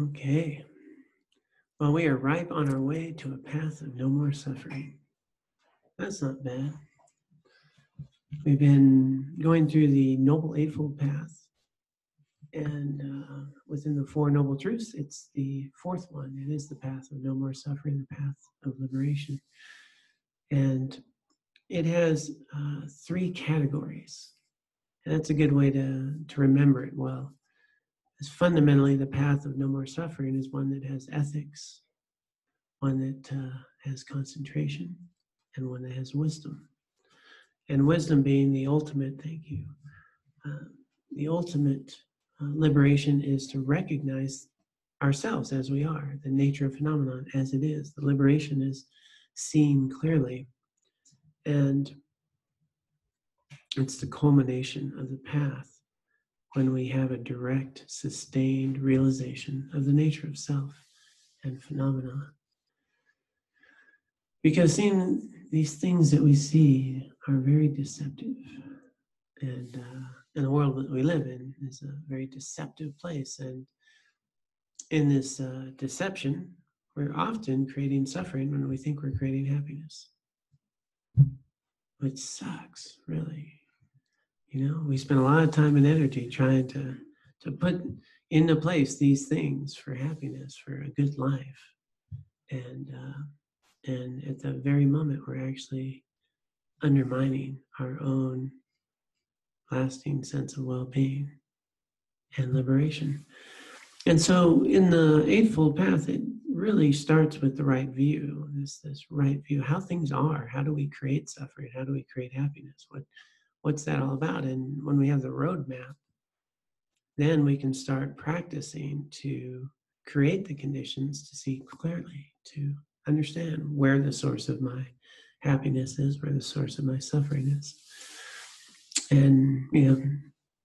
Okay. Well, we are ripe on our way to a path of no more suffering. That's not bad. We've been going through the Noble Eightfold Path, and within the Four Noble Truths, it's the fourth one. It is the path of no more suffering, the path of liberation. And it has three categories. And that's a good way to remember it well. It's fundamentally, the path of no more suffering is one that has ethics, one that has concentration, and one that has wisdom. And wisdom being the ultimate, thank you, the ultimate liberation is to recognize ourselves as we are, the nature of phenomenon as it is. The liberation is seeing clearly. And it's the culmination of the path when we have a direct, sustained realization of the nature of self and phenomena. Because seeing these things that we see are very deceptive. And the world that we live in is a very deceptive place. And in this deception, we're often creating suffering when we think we're creating happiness, which sucks, really. You know, we spend a lot of time and energy trying to put into place these things for happiness, for a good life. And at the very moment, we're actually undermining our own lasting sense of well-being and liberation. And so in the Eightfold Path, it really starts with the right view, this right view, how things are. How do we create suffering? How do we create happiness? What's that all about? And when we have the roadmap, then we can start practicing to create the conditions to see clearly, to understand where the source of my happiness is, where the source of my suffering is. And, you know,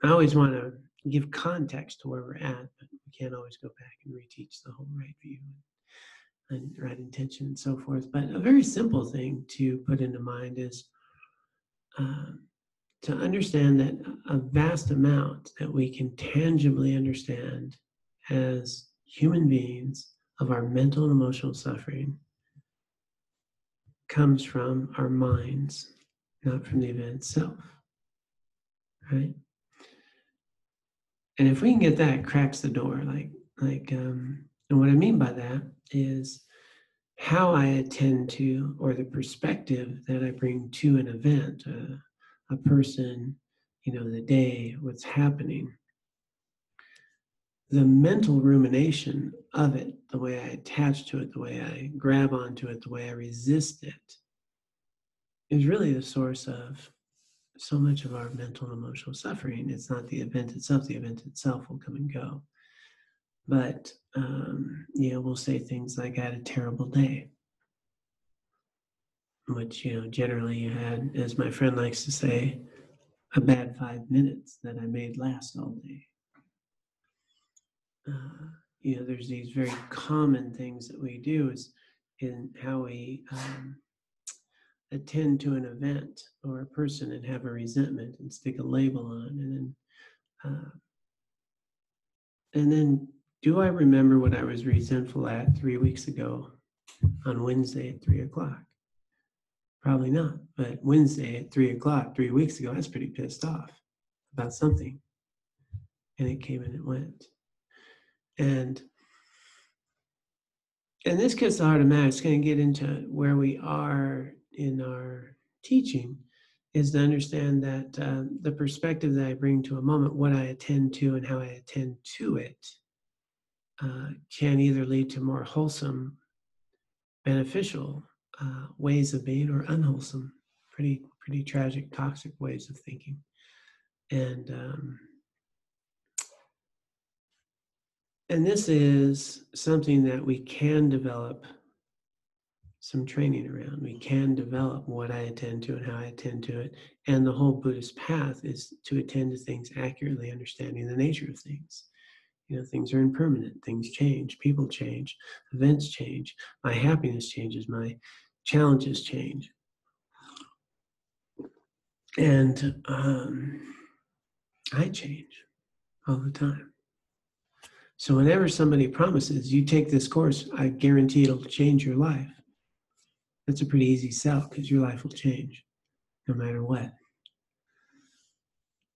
I always want to give context to where we're at, but we can't always go back and reteach the whole right view and right intention and so forth. But a very simple thing to put into mind is to understand that a vast amount that we can tangibly understand as human beings of our mental and emotional suffering comes from our minds, not from the event itself, right? And if we can get that, it cracks the door. And what I mean by that is how I attend to, or the perspective that I bring to an event, a person, you know, the day, what's happening. The mental rumination of it, the way I attach to it, the way I grab onto it, the way I resist it, is really the source of so much of our mental and emotional suffering. It's not the event itself. The event itself will come and go. But, you know, we'll say things like, I had a terrible day, which, you know, generally you had, as my friend likes to say, a bad 5 minutes that I made last all day. You know, there's these very common things that we do is in how we attend to an event or a person and have a resentment and stick a label on, and then do I remember what I was resentful at 3 weeks ago on Wednesday at 3 o'clock? Probably not. But Wednesday at 3 o'clock 3 weeks ago, I was pretty pissed off about something, and it came and it went. And this gets automatic. It's going to get into where we are in our teaching, is to understand that the perspective that I bring to a moment, what I attend to and how I attend to it, can either lead to more wholesome, beneficial ways of being, or unwholesome, pretty tragic, toxic ways of thinking. And this is something that we can develop some training around. We can develop what I attend to and how I attend to it. And the whole Buddhist path is to attend to things accurately, understanding the nature of things. You know, things are impermanent, things change, people change, events change, my happiness changes, my challenges change. And I change all the time. So whenever somebody promises, you take this course, I guarantee it'll change your life. That's a pretty easy sell because your life will change no matter what.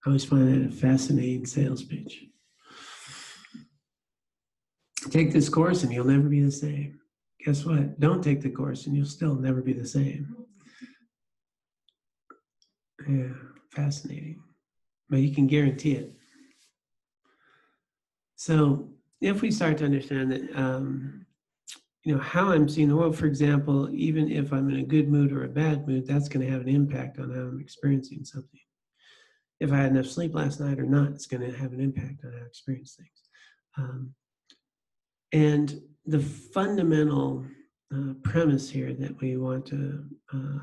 I always find that a fascinating sales pitch. Take this course and you'll never be the same. Guess what? Don't take the course and you'll still never be the same. Yeah, fascinating. But you can guarantee it. So if we start to understand that, how I'm seeing the world, for example, even if I'm in a good mood or a bad mood, that's going to have an impact on how I'm experiencing something. If I had enough sleep last night or not, it's going to have an impact on how I experience things. And the fundamental premise here that we want to,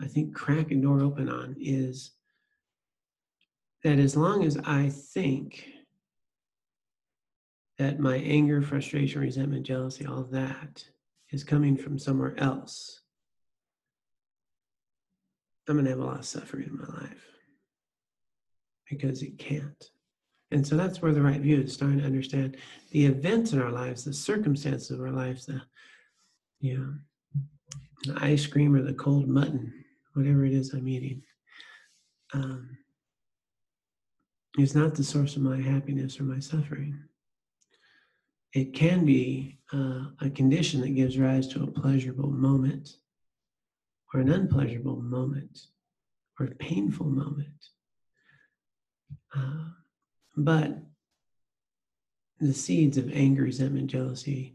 I think, crack a door open on is that as long as I think that my anger, frustration, resentment, jealousy, all of that is coming from somewhere else, I'm going to have a lot of suffering in my life because it can't. And so that's where the right view is, starting to understand the events in our lives, the circumstances of our lives, the ice cream or the cold mutton, whatever it is I'm eating, is not the source of my happiness or my suffering. It can be a condition that gives rise to a pleasurable moment or an unpleasurable moment or a painful moment. But the seeds of anger, resentment, jealousy,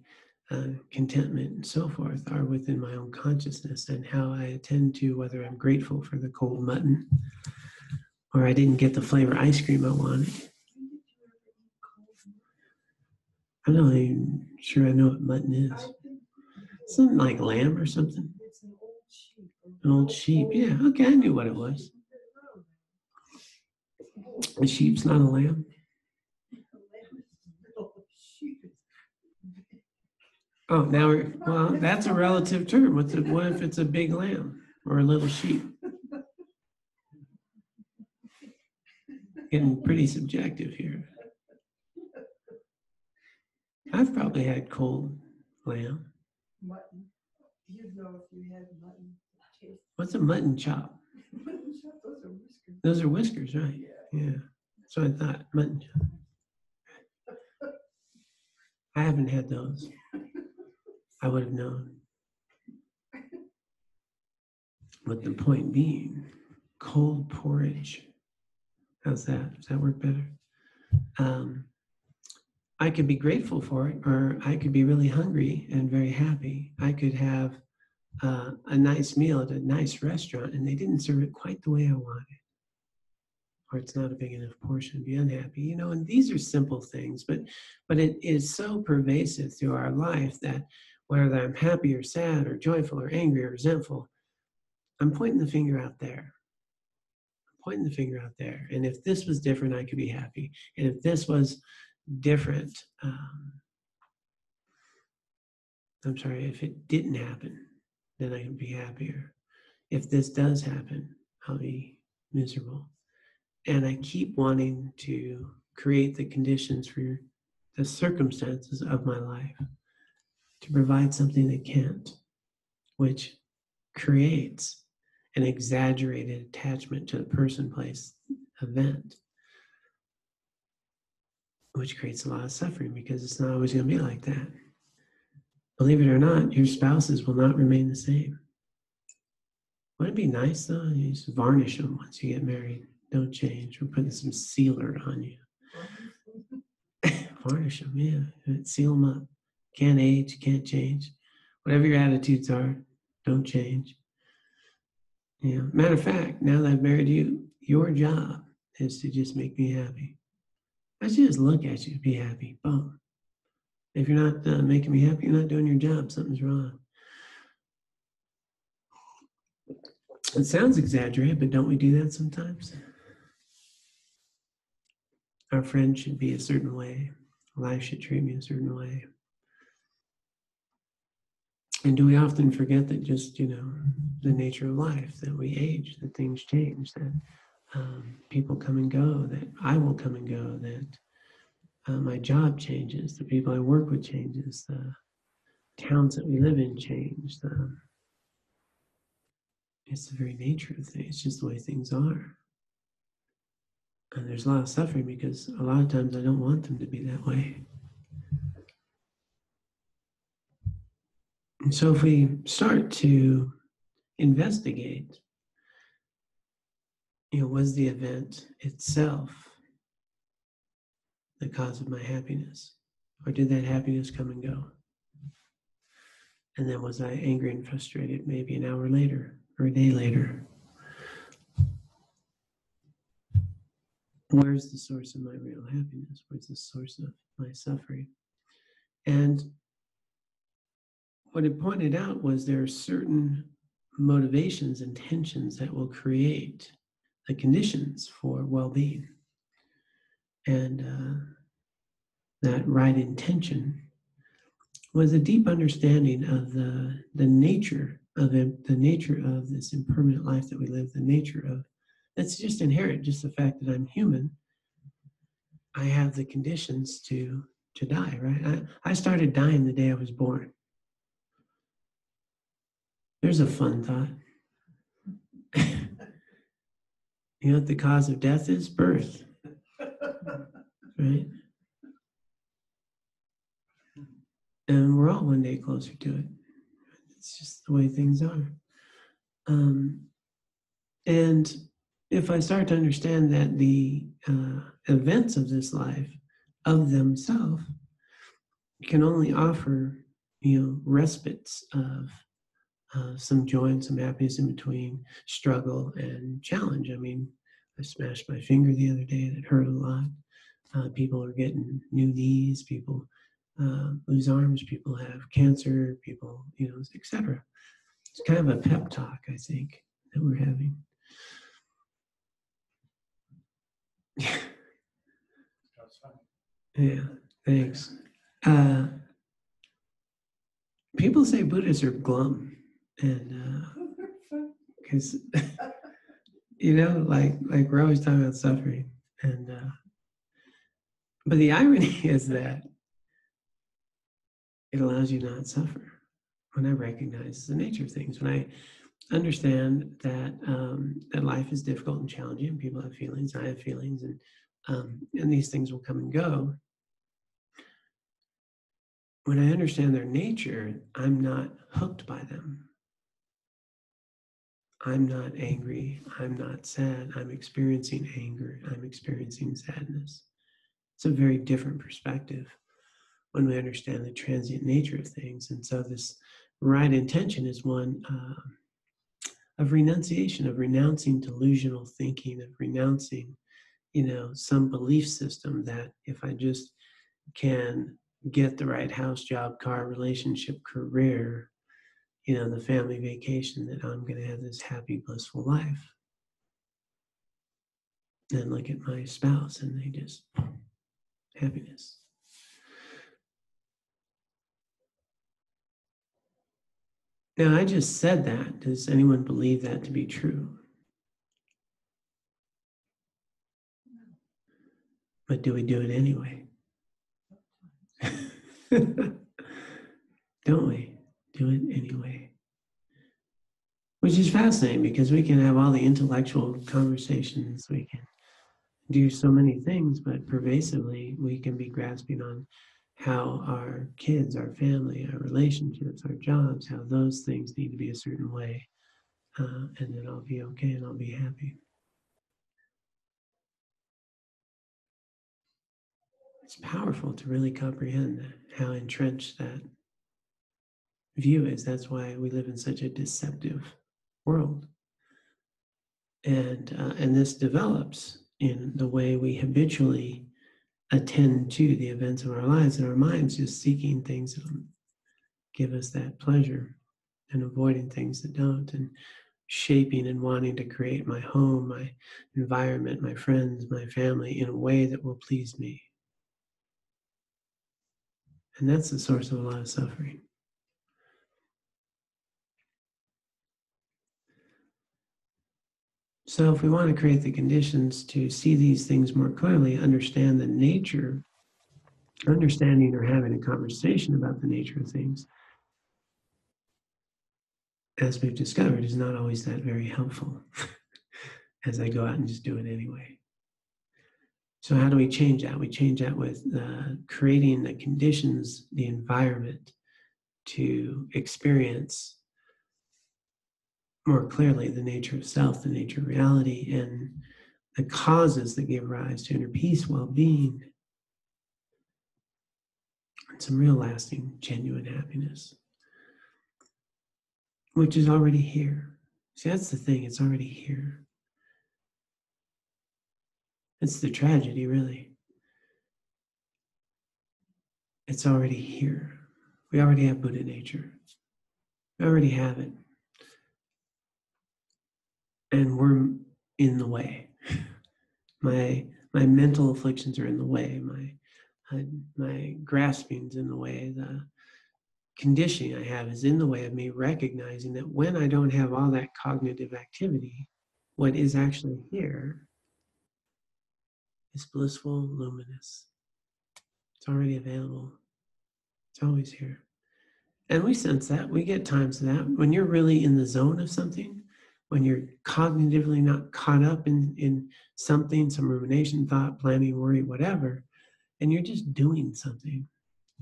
contentment, and so forth are within my own consciousness, and how I attend to whether I'm grateful for the cold mutton or I didn't get the flavor ice cream I wanted. I'm not even sure I know what mutton is. Something like lamb or something. An old sheep. Yeah, okay, I knew what it was. A sheep's not a lamb. Oh, well, that's a relative term. What if it's a big lamb or a little sheep? Getting pretty subjective here. I've probably had cold lamb. Mutton. You'd know if you had mutton. What's a mutton chop? Mutton chop, those are whiskers. Those are whiskers, right? Yeah. So I thought mutton chop. I haven't had those. I would have known. But the point being, cold porridge. How's that? Does that work better? I could be grateful for it, or I could be really hungry and very happy. I could have a nice meal at a nice restaurant and they didn't serve it quite the way I wanted. Or it's not a big enough portion, be unhappy, and these are simple things, but it is so pervasive through our life that whether I'm happy or sad or joyful or angry or resentful, I'm pointing the finger out there. And if this was different, I could be happy. And if this was different, if it didn't happen, then I can be happier. If this does happen, I'll be miserable. And I keep wanting to create the conditions for the circumstances of my life to provide something that can't, which creates an exaggerated attachment to the person, place, event, which creates a lot of suffering because it's not always going to be like that. Believe it or not, your spouses will not remain the same. Wouldn't it be nice though? You just varnish them once you get married. Don't change. We're putting some sealer on you. Varnish them, yeah. Seal them up. Can't age, can't change. Whatever your attitudes are, don't change. Yeah. Matter of fact, now that I've married you, your job is to just make me happy. I should just look at you, be happy. Boom. If you're not making me happy, you're not doing your job. Something's wrong. It sounds exaggerated, but don't we do that sometimes? Our friend should be a certain way. Life should treat me a certain way. And do we often forget that just, the nature of life, that we age, that things change, that people come and go, that I will come and go, that my job changes, the people I work with changes, the towns that we live in change. It's the very nature of things. It's just the way things are. And there's a lot of suffering because a lot of times I don't want them to be that way. And so if we start to investigate, was the event itself the cause of my happiness? Or did that happiness come and go? And then was I angry and frustrated maybe an hour later or a day later? Where's the source of my real happiness? Where's the source of my suffering? And what it pointed out was there are certain motivations and tensions that will create the conditions for well-being. And that right intention was a deep understanding of the nature of it, the nature of this impermanent life that we live, the nature of that's just inherent, just the fact that I'm human. I have the conditions to die, right? I started dying the day I was born. There's a fun thought. You know what the cause of death is? Birth. Right? And we're all one day closer to it. It's just the way things are. And if I start to understand that the events of this life, of themselves, can only offer, respites of some joy and some happiness in between struggle and challenge. I mean, I smashed my finger the other day and it hurt a lot. People are getting new knees, people lose arms, people have cancer, people, etc. It's kind of a pep talk, I think, that we're having. Yeah, thanks. People say Buddhists are glum, and because like we're always talking about suffering, and but the irony is that it allows you not suffer when I recognize the nature of things, when I understand that that life is difficult and challenging. People have feelings, I have feelings, and these things will come and go. When I understand their nature, I'm not hooked by them. I'm not angry. I'm not sad. I'm experiencing anger. I'm experiencing sadness. It's a very different perspective when we understand the transient nature of things. And so this right intention is one of renunciation, of renouncing delusional thinking, of renouncing, some belief system that if I just can get the right house, job, car, relationship, career, the family vacation, that I'm going to have this happy, blissful life. And look at my spouse and they just, happiness. Now, I just said that. Does anyone believe that to be true? But do we do it anyway? Don't we? Do it anyway. Which is fascinating because we can have all the intellectual conversations, we can do so many things, but pervasively we can be grasping on how our kids, our family, our relationships, our jobs, how those things need to be a certain way. And then I'll be okay and I'll be happy. It's powerful to really comprehend how entrenched that view is. That's why we live in such a deceptive world. And this develops in the way we habitually attend to the events of our lives, and our minds just seeking things that give us that pleasure and avoiding things that don't, and shaping and wanting to create my home, my environment, my friends, my family in a way that will please me. And that's the source of a lot of suffering. So if we want to create the conditions to see these things more clearly, understand the nature understanding or having a conversation about the nature of things, as we've discovered, is not always that very helpful as I go out and just do it anyway. So how do we change that? We change that with creating the conditions, the environment to experience more clearly the nature of self, the nature of reality, and the causes that give rise to inner peace, well-being, and some real lasting, genuine happiness, which is already here. See, that's the thing, it's already here. It's the tragedy, really. It's already here. We already have Buddha nature. We already have it. And we're in the way. My mental afflictions are in the way. My grasping's in the way. The conditioning I have is in the way of me recognizing that when I don't have all that cognitive activity, what is actually here is blissful, luminous. It's already available. It's always here. And we sense that. We get times of that. When you're really in the zone of something, when you're cognitively not caught up in something, some rumination, thought, planning, worry, whatever, and you're just doing something.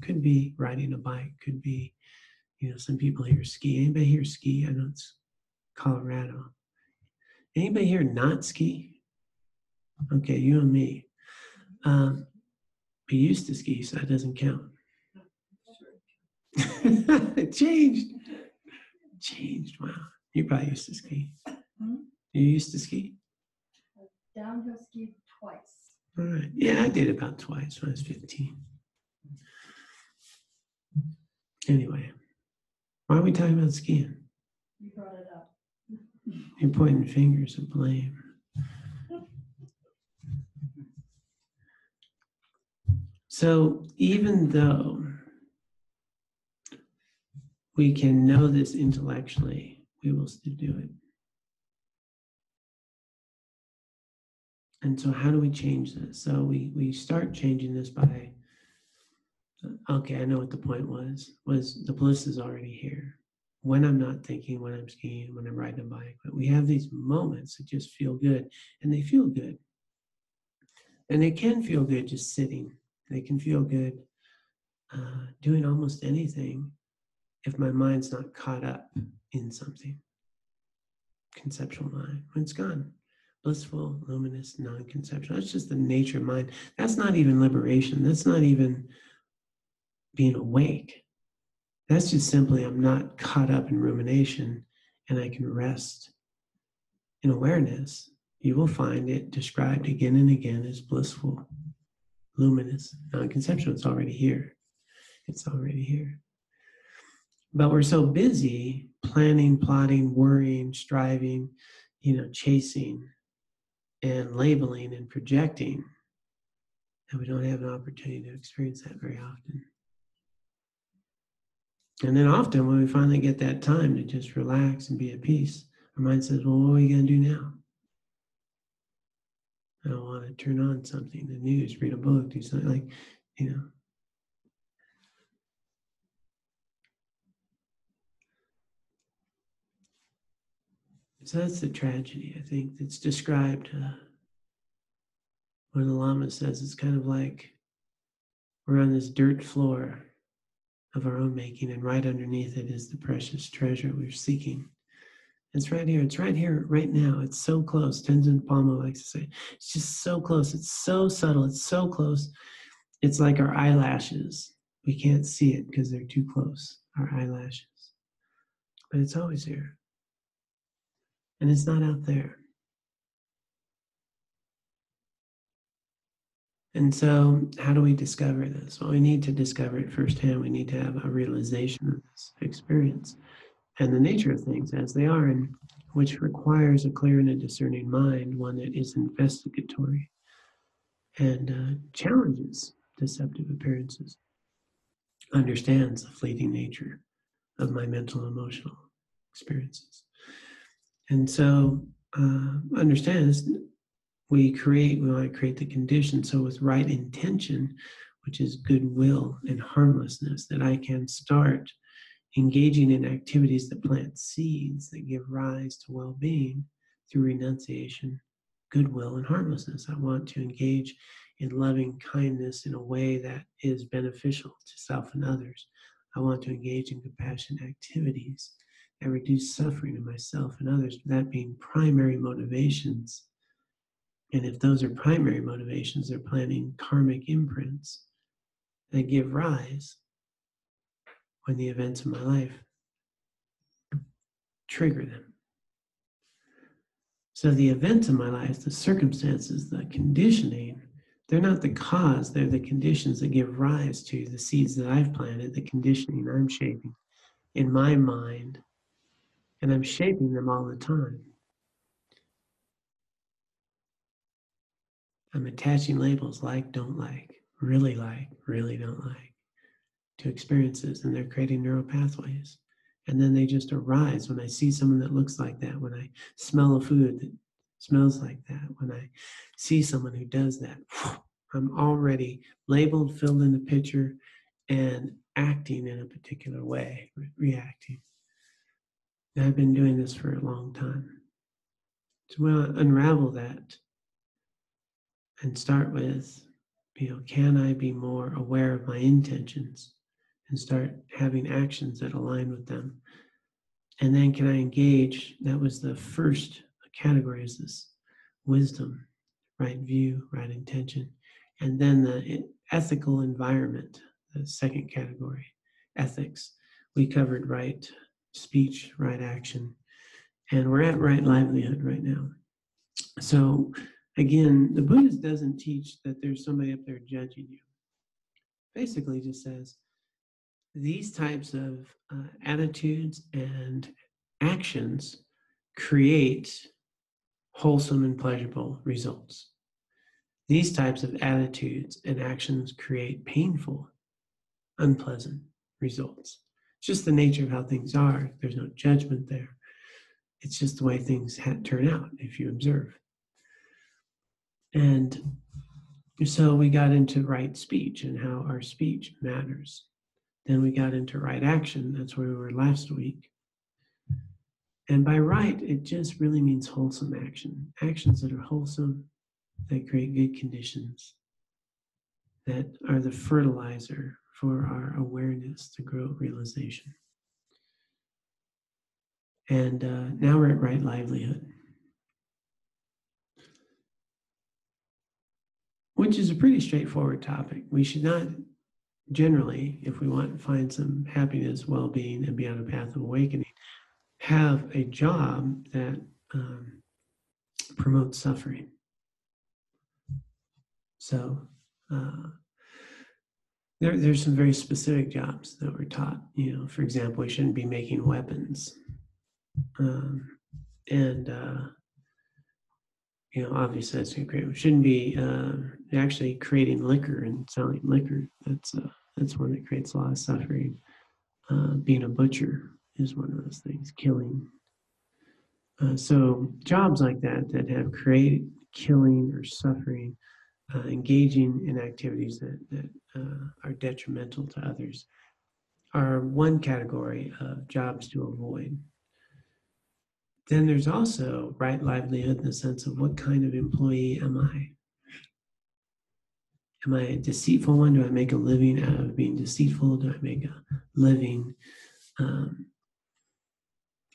Could be riding a bike, could be, some people here ski. Anybody here ski? I know it's Colorado. Anybody here not ski? Okay, you and me. We used to ski, so that doesn't count. It changed. Wow. You probably used to ski. You used to ski? Downhill ski twice. All right. Yeah, I did about twice when I was 15. Anyway, why are we talking about skiing? You brought it up. You're pointing fingers of blame. So even though we can know this intellectually, we will still do it. And so how do we change this? So we start changing this by, okay, I know what the point was the bliss is already here. When I'm not thinking, when I'm skiing, when I'm riding a bike, but we have these moments that just feel good, and they feel good. And they can feel good just sitting. They can feel good doing almost anything if my mind's not caught up in something. Conceptual mind, when it's gone. Blissful, luminous, non-conceptual. That's just the nature of mind. That's not even liberation. That's not even being awake. That's just simply I'm not caught up in rumination and I can rest in awareness. You will find it described again and again as blissful, luminous, non-conceptual. It's already here. It's already here. But we're so busy planning, plotting, worrying, striving, chasing and labeling and projecting that we don't have an opportunity to experience that very often. And then often when we finally get that time to just relax and be at peace, our mind says, well, what are we going to do now? I don't want to turn on something, the news, read a book, do something like, So that's the tragedy, I think, that's described when the Lama says it's kind of like we're on this dirt floor of our own making, and right underneath it is the precious treasure we're seeking. It's right here. It's right here, right now. It's so close. Tenzin Palmo likes to say, it's just so close. It's so subtle. It's so close. It's like our eyelashes. We can't see it because they're too close, our eyelashes. But it's always here. And it's not out there. And so how do we discover this? Well, we need to discover it firsthand. We need to have a realization of this experience and the nature of things as they are, and which requires a clear and a discerning mind, one that is investigatory and challenges deceptive appearances, understands the fleeting nature of my mental and emotional experiences. And so understands we want to create the conditions. So with right intention, which is goodwill and harmlessness, that I can start engaging in activities that plant seeds that give rise to well-being through renunciation, goodwill, and harmlessness. I want to engage in loving kindness in a way that is beneficial to self and others. I want to engage in compassionate activities that reduce suffering in myself and others, that being primary motivations. And if those are primary motivations, they're planting karmic imprints that give rise when the events of my life trigger them. So the events of my life, the circumstances, the conditioning, they're not the cause, they're the conditions that give rise to the seeds that I've planted, the conditioning I'm shaping in my mind, and I'm shaping them all the time. I'm attaching labels like, don't like, really don't like, to experiences, and they're creating neural pathways. And then they just arise when I see someone that looks like that, when I smell a food that smells like that, when I see someone who does that, I'm already labeled, filled in the picture, and acting in a particular way, reacting. And I've been doing this for a long time. So we want to unravel that and start with, can I be more aware of my intentions and start having actions that align with them? And then can I engage? That was the first category, is this wisdom, right view, right intention. And then the ethical environment, the second category, ethics. We covered right speech, right action, and we're at right livelihood right now. So again, the Buddhist doesn't teach that there's somebody up there judging you. Basically just says these types of attitudes and actions create wholesome and pleasurable results. These types of attitudes and actions create painful, unpleasant results. It's just the nature of how things are. There's no judgment there. It's just the way things turn out if you observe. And so we got into right speech and how our speech matters. Then we got into right action. That's where we were last week. And by right, it just really means wholesome action. Actions that are wholesome, that create good conditions, that are the fertilizer for our awareness to grow realization. And now we're at right livelihood, which is a pretty straightforward topic. We should not generally, if we want to find some happiness, well-being, and be on a path of awakening, have a job that promotes suffering. So there's some very specific jobs that we're taught. For example, we shouldn't be making weapons. Obviously that's great. We shouldn't be actually creating liquor and selling liquor. That's one that creates a lot of suffering. Being a butcher is one of those things, killing. So jobs like that have created killing or suffering, engaging in activities that are detrimental to others, are one category of jobs to avoid. Then there's also right livelihood in the sense of what kind of employee am I? Am I a deceitful one? Do I make a living out of being deceitful? Do I make a living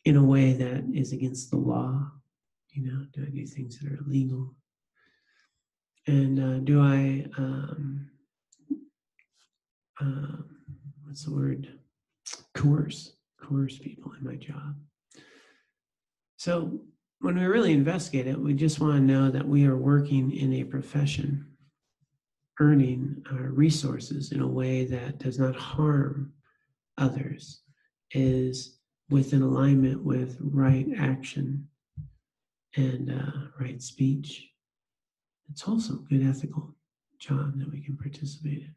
in a way that is against the law? Do I do things that are illegal? And do I, what's the word? Coerce people in my job. So when we really investigate it, we just want to know that we are working in a profession, earning our resources in a way that does not harm others, is within alignment with right action and right speech. It's also a good ethical job that we can participate in.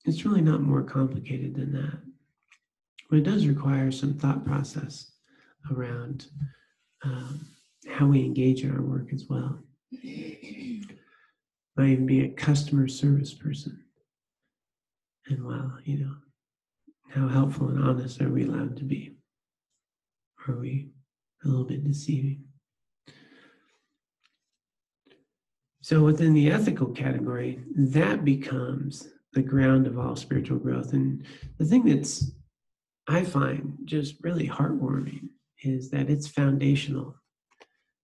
It's really not more complicated than that. But it does require some thought process around how we engage in our work as well. Might even be a customer service person. And wow, how helpful and honest are we allowed to be? Are we a little bit deceiving? So within the ethical category, that becomes the ground of all spiritual growth. And the thing that's, I find just really heartwarming is that it's foundational.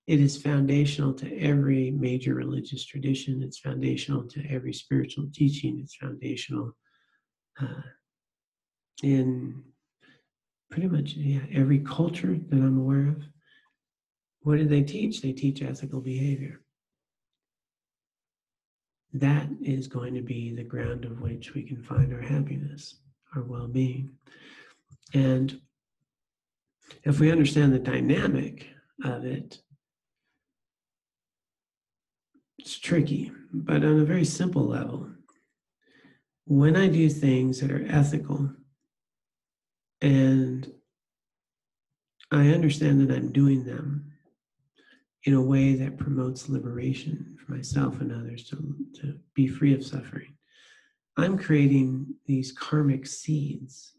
It is foundational to every major religious tradition. It's foundational to every spiritual teaching. It's foundational in pretty much every culture that I'm aware of. What do they teach? They teach ethical behavior. That is going to be the ground of which we can find our happiness, our well-being. And if we understand the dynamic of it, it's tricky, but on a very simple level, when I do things that are ethical and I understand that I'm doing them in a way that promotes liberation for myself and others to be free of suffering, I'm creating these karmic seeds,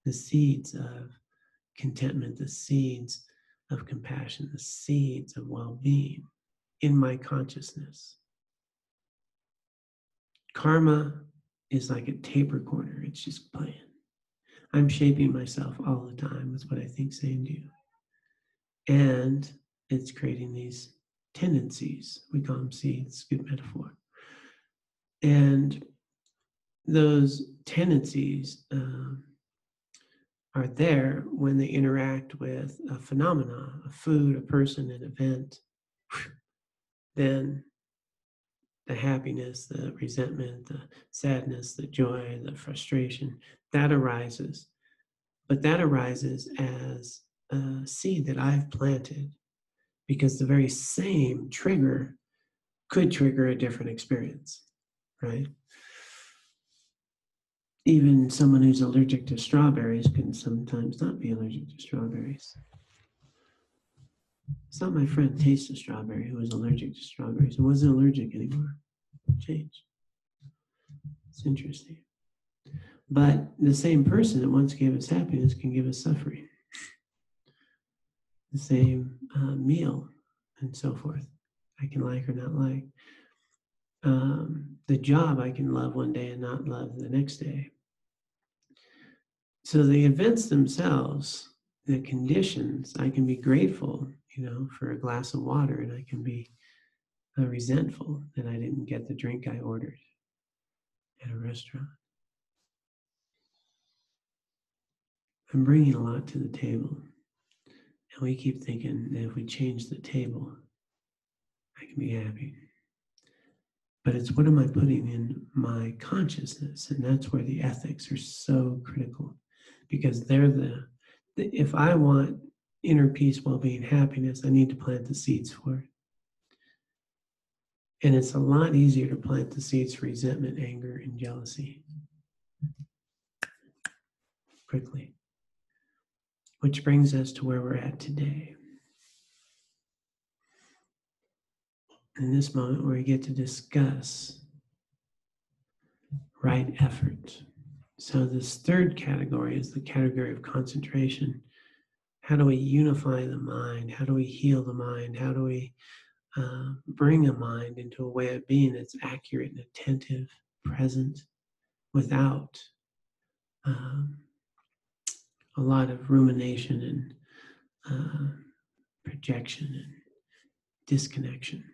the seeds of contentment, the seeds of compassion, the seeds of well-being in my consciousness. Karma is like a tape recorder. It's just playing. I'm shaping myself all the time with what I think, say, and do. And it's creating these tendencies. We call them seeds, good metaphor. And those tendencies are there when they interact with a phenomena, a food, a person, an event. Then the happiness, the resentment, the sadness, the joy, the frustration, that arises. But that arises as a seed that I've planted, because the very same trigger could trigger a different experience, right? Even someone who's allergic to strawberries can sometimes not be allergic to strawberries. It's not my friend Taste of Strawberry who was allergic to strawberries and wasn't allergic anymore. It changed. It's interesting. But the same person that once gave us happiness can give us suffering. The same meal and so forth. I can like or not like. The job I can love one day and not love the next day. So the events themselves, the conditions, I can be grateful, for a glass of water, and I can be resentful that I didn't get the drink I ordered at a restaurant. I'm bringing a lot to the table, and we keep thinking that if we change the table, I can be happy. But it's what am I putting in my consciousness, and that's where the ethics are so critical, because they're if I want inner peace, well-being, happiness, I need to plant the seeds for it. And it's a lot easier to plant the seeds for resentment, anger, and jealousy quickly. Which brings us to where we're at today. In this moment where we get to discuss right effort. So this third category is the category of concentration. How do we unify the mind? How do we heal the mind? How do we bring a mind into a way of being that's accurate and attentive, present, without a lot of rumination and projection and disconnection,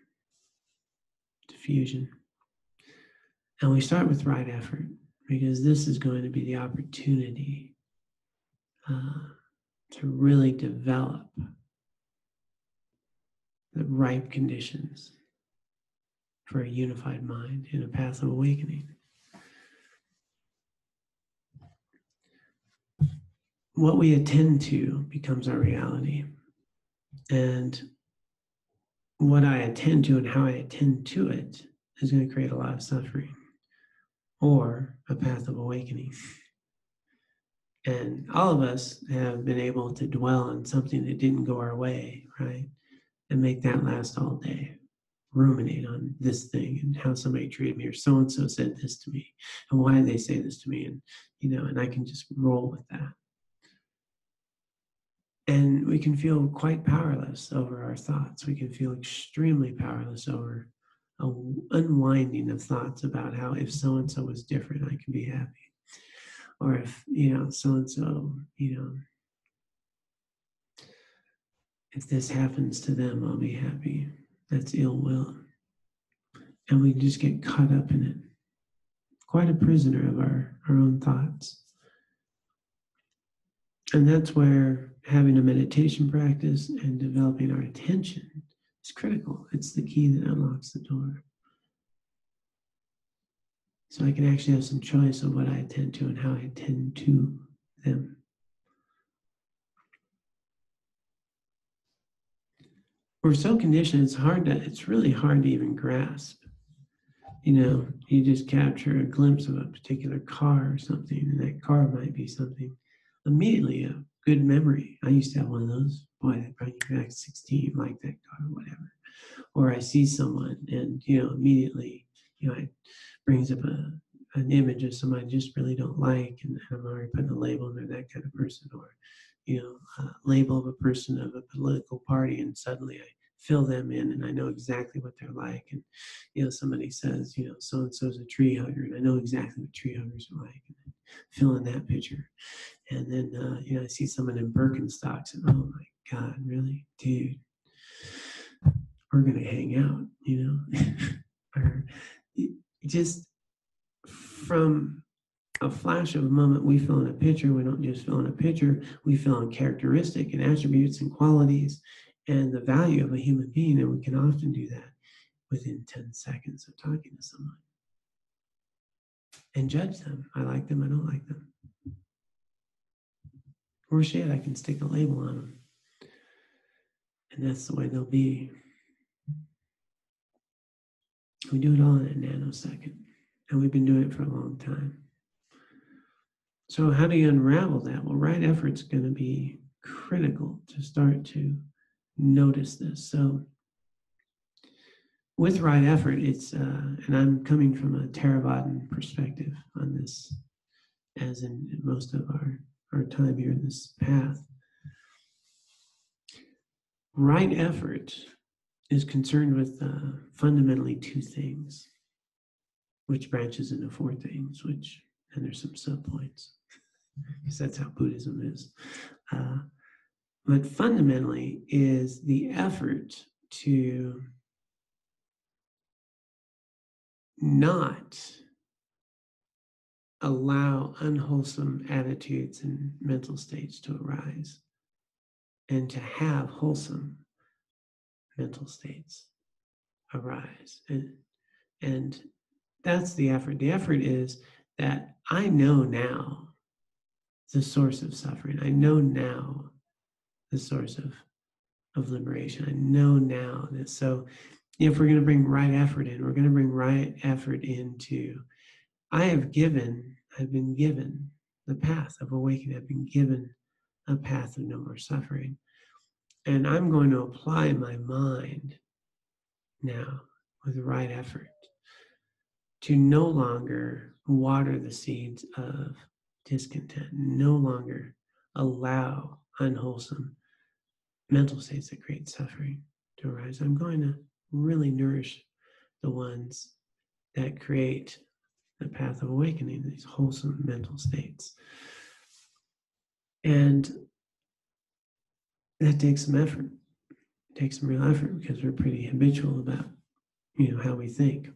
diffusion. And we start with right effort, because this is going to be the opportunity to really develop the ripe conditions for a unified mind in a path of awakening. What we attend to becomes our reality. And what I attend to and how I attend to it is going to create a lot of suffering or a path of awakening. And all of us have been able to dwell on something that didn't go our way, right? And make that last all day. ruminate on this thing and how somebody treated me, or so-and-so said this to me, and why did they say this to me? And, and I can just roll with that. And we can feel quite powerless over our thoughts. We can feel extremely powerless over an unwinding of thoughts about how if so-and-so was different, I could be happy. Or if, so-and-so, if this happens to them, I'll be happy. That's ill will. And we just get caught up in it. Quite a prisoner of our own thoughts. And that's where having a meditation practice and developing our attention is critical. It's the key that unlocks the door. So I can actually have some choice of what I attend to and how I attend to them. We're so conditioned, it's really hard to even grasp. You just capture a glimpse of a particular car or something, and that car might be something immediately a good memory. I used to have one of those. Boy, that brought me back 16, like that car, whatever. Or I see someone, and immediately, it brings up an image of somebody I just really don't like, and I'm already putting a label on that kind of person, or a label of a person of a political party, and suddenly I fill them in, and I know exactly what they're like. And somebody says, so and so's a tree hugger, and I know exactly what tree huggers are like, and I fill in that picture. And then I see someone in Birkenstocks, and oh my God, really, dude, we're gonna hang out, or just from a flash of a moment, we fill in a picture. We don't just fill in a picture, we fill in characteristic and attributes and qualities and the value of a human being. And we can often do that within 10 seconds of talking to someone and judge them. I like them, I don't like them. Or shit, I can stick a label on them. And that's the way they'll be. We do it all in a nanosecond. And we've been doing it for a long time. So how do you unravel that? Well, right effort's going to be critical to start to notice this. So with right effort, it's, and I'm coming from a Theravadan perspective on this, as in most of our time here in this path. Right effort is concerned with fundamentally two things, which branches into four things, and there's some subpoints, because that's how Buddhism is. But fundamentally is the effort to not allow unwholesome attitudes and mental states to arise, and to have wholesome mental states arise. And that's the effort. The effort is that I know now the source of suffering. I know now the source of liberation. I know now this. So if we're going to bring right effort in, we're going to bring right effort into, I've been given the path of awakening. I've been given a path of no more suffering. And I'm going to apply my mind now with right effort to no longer water the seeds of discontent, no longer allow unwholesome mental states that create suffering to arise. I'm going to really nourish the ones that create the path of awakening, these wholesome mental states. And that takes some effort. It takes some real effort, because we're pretty habitual about, how we think.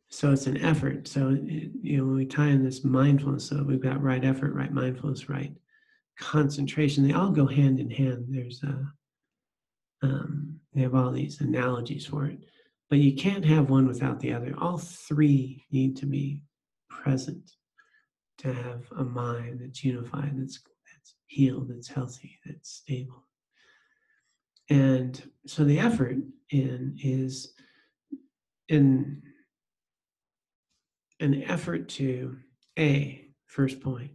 So it's an effort. So, when we tie in this mindfulness, so we've got right effort, right mindfulness, right concentration. They all go hand in hand. There's they have all these analogies for it, but you can't have one without the other. All three need to be present to have a mind that's unified, that's healed, that's healthy, that's stable. And so the effort is in an effort to, first point,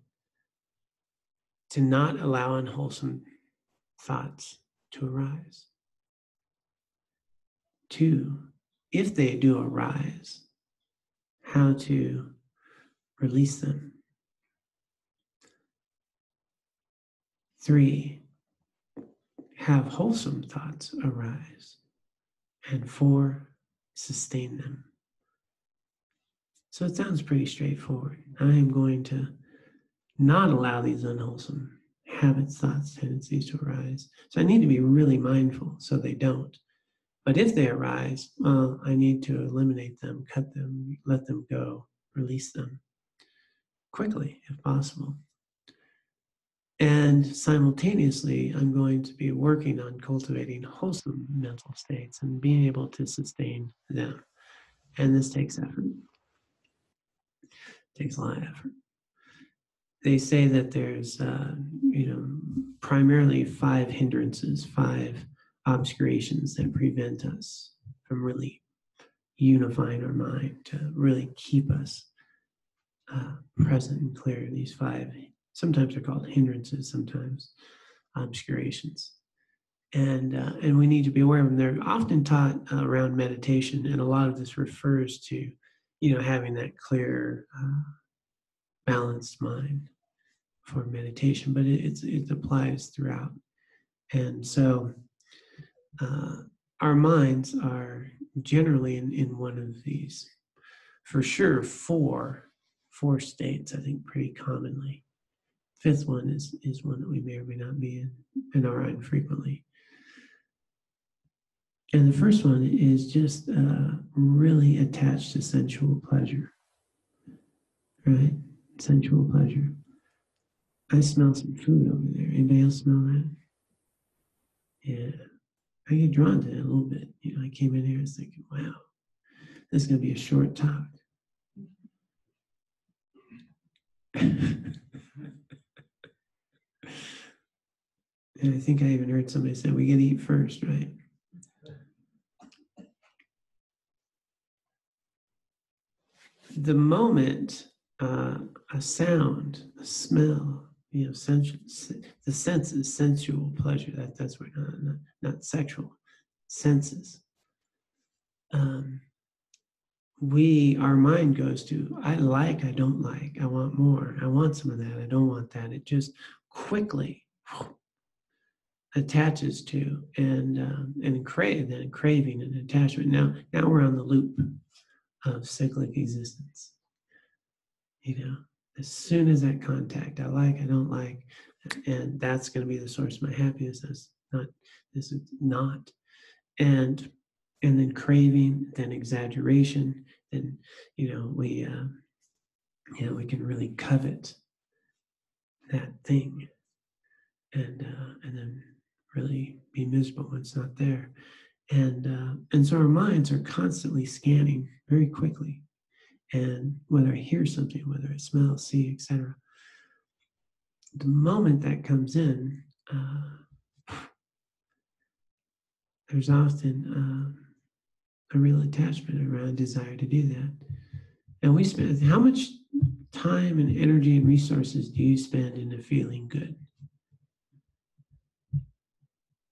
to not allow unwholesome thoughts to arise. 2, if they do arise, how to release them. 3, have wholesome thoughts arise. And 4, sustain them. So it sounds pretty straightforward. I am going to not allow these unwholesome habits, thoughts, tendencies to arise. So I need to be really mindful so they don't. But if they arise, well, I need to eliminate them, cut them, let them go, release them quickly if possible. And simultaneously, I'm going to be working on cultivating wholesome mental states and being able to sustain them. And this takes effort. It takes a lot of effort. They say that there's, primarily 5 hindrances, 5 obscurations that prevent us from really unifying our mind to really keep us present and clear. These 5, sometimes they're called hindrances, sometimes obscurations. And we need to be aware of them. They're often taught around meditation, and a lot of this refers to, having that clear, balanced mind for meditation, but it applies throughout. And so our minds are generally in one of these, for sure, four states, I think, pretty commonly. 5th one is one that we may or may not be in our own frequently. And the first one is just really attached to sensual pleasure, right? Sensual pleasure. I smell some food over there. Anybody else smell that? Yeah. I get drawn to it a little bit. I came in here, I was thinking, wow, this is going to be a short talk. And I think I even heard somebody say, we got to eat first, right? The moment a sound, a smell, sensual, the senses, sensual pleasure, that's what, not sexual, senses. Our mind goes to, I don't like, I want more, I want some of that, I don't want that. It just quickly attaches to and craving and attachment. Now we're on the loop of cyclic existence. As soon as that contact, I like, I don't like, and that's going to be the source of my happiness. This is not. And then craving, then exaggeration, then we can really covet that thing, and then really be miserable when it's not there. And so our minds are constantly scanning very quickly. And whether I hear something, whether I smell, see, etc., the moment that comes in, there's often a real attachment around desire to do that. And we spend, how much time and energy and resources do you spend into feeling good?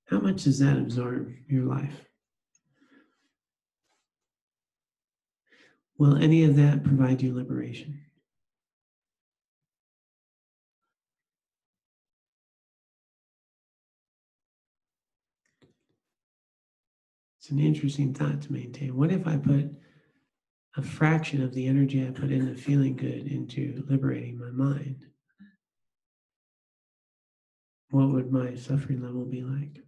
How much does that absorb your life? Will any of that provide you liberation? It's an interesting thought to maintain. What if I put a fraction of the energy I put into feeling good into liberating my mind? What would my suffering level be like?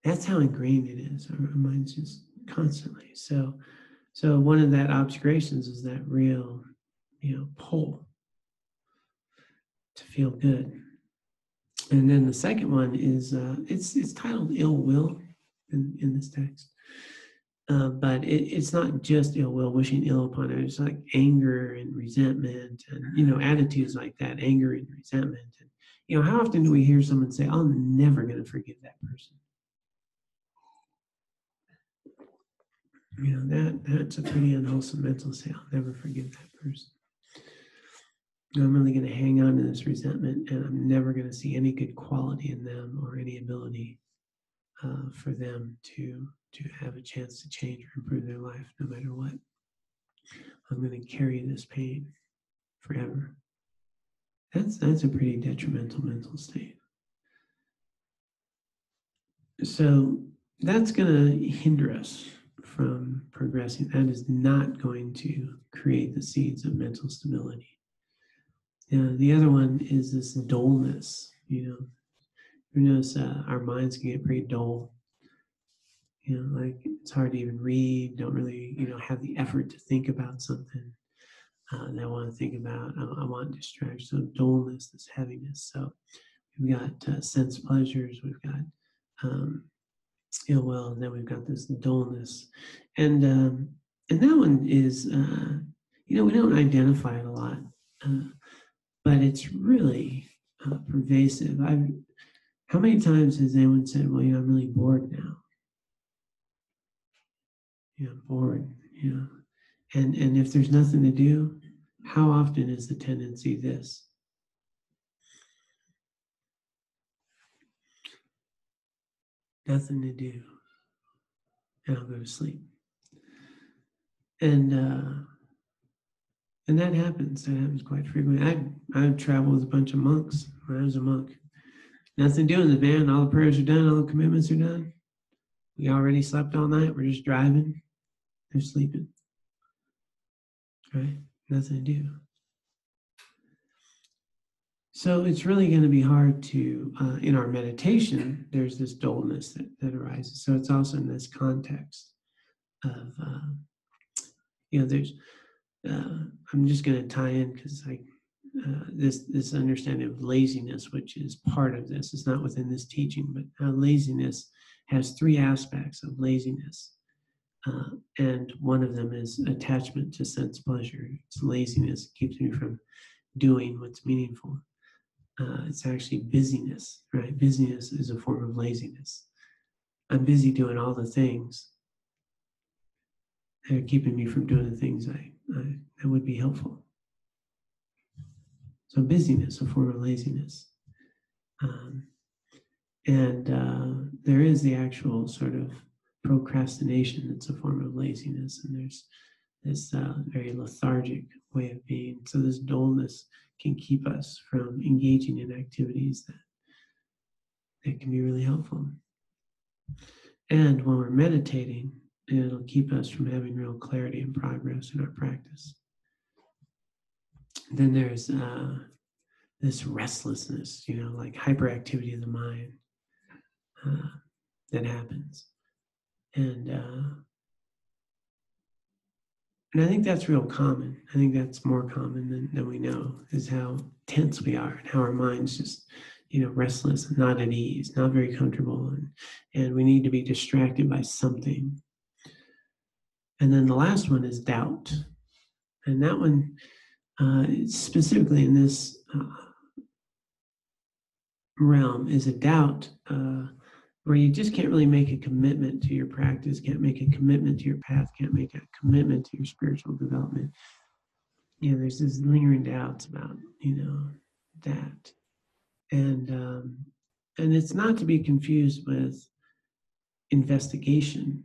That's how ingrained it is. Our mind's just constantly. So one of that obscurations is that real, pull to feel good. And then the second one is it's titled ill will in this text. But it's not just ill will, wishing ill upon it. It's like anger and resentment and, attitudes like that, anger and resentment. And, how often do we hear someone say, I'm never going to forgive that person? That's a pretty unwholesome mental state. I'll never forgive that person. I'm really going to hang on to this resentment, and I'm never going to see any good quality in them or any ability for them to have a chance to change or improve their life, no matter what. I'm going to carry this pain forever. That's a pretty detrimental mental state. So that's going to hinder us from progressing. That is not going to create the seeds of mental stability. The other one is this dullness. You notice our minds can get pretty dull. Like it's hard to even read. Don't really, have the effort to think about something that I want to think about. I want distraction. So dullness, this heaviness. So we've got sense pleasures. We've got ill will, and then we've got this dullness, and that one is, we don't identify it a lot, but it's really pervasive. How many times has anyone said, "Well, I'm really bored now. I'm bored." And if there's nothing to do, how often is the tendency this? Nothing to do, and I'll go to sleep. And that happens. That happens quite frequently. I've traveled with a bunch of monks when I was a monk. Nothing doing the van. All the prayers are done. All the commitments are done. We already slept all night. We're just driving. They're sleeping. Right? Nothing to do. So it's really going to be hard to, in our meditation, there's this dullness that arises. So it's also in this context of, there's, I'm just going to tie in because this understanding of laziness, which is part of this, is not within this teaching, but laziness has three aspects of laziness. And one of them is attachment to sense pleasure. It's laziness. It keeps me from doing what's meaningful. It's actually busyness, right? Busyness is a form of laziness. I'm busy doing all the things that are keeping me from doing the things that would be helpful. So busyness, a form of laziness. And there is the actual sort of procrastination that's a form of laziness. And there's this very lethargic way of being. So this dullness can keep us from engaging in activities that can be really helpful. And when we're meditating, it'll keep us from having real clarity and progress in our practice. Then there's this restlessness, like hyperactivity of the mind that happens. And I think that's real common. I think that's more common than we know, is how tense we are and how our mind's just, restless and not at ease, not very comfortable. And we need to be distracted by something. And then the last one is doubt. And that one, specifically in this realm, is a doubt where you just can't really make a commitment to your practice, can't make a commitment to your path, can't make a commitment to your spiritual development. There's this lingering doubts about, that. And it's not to be confused with investigation,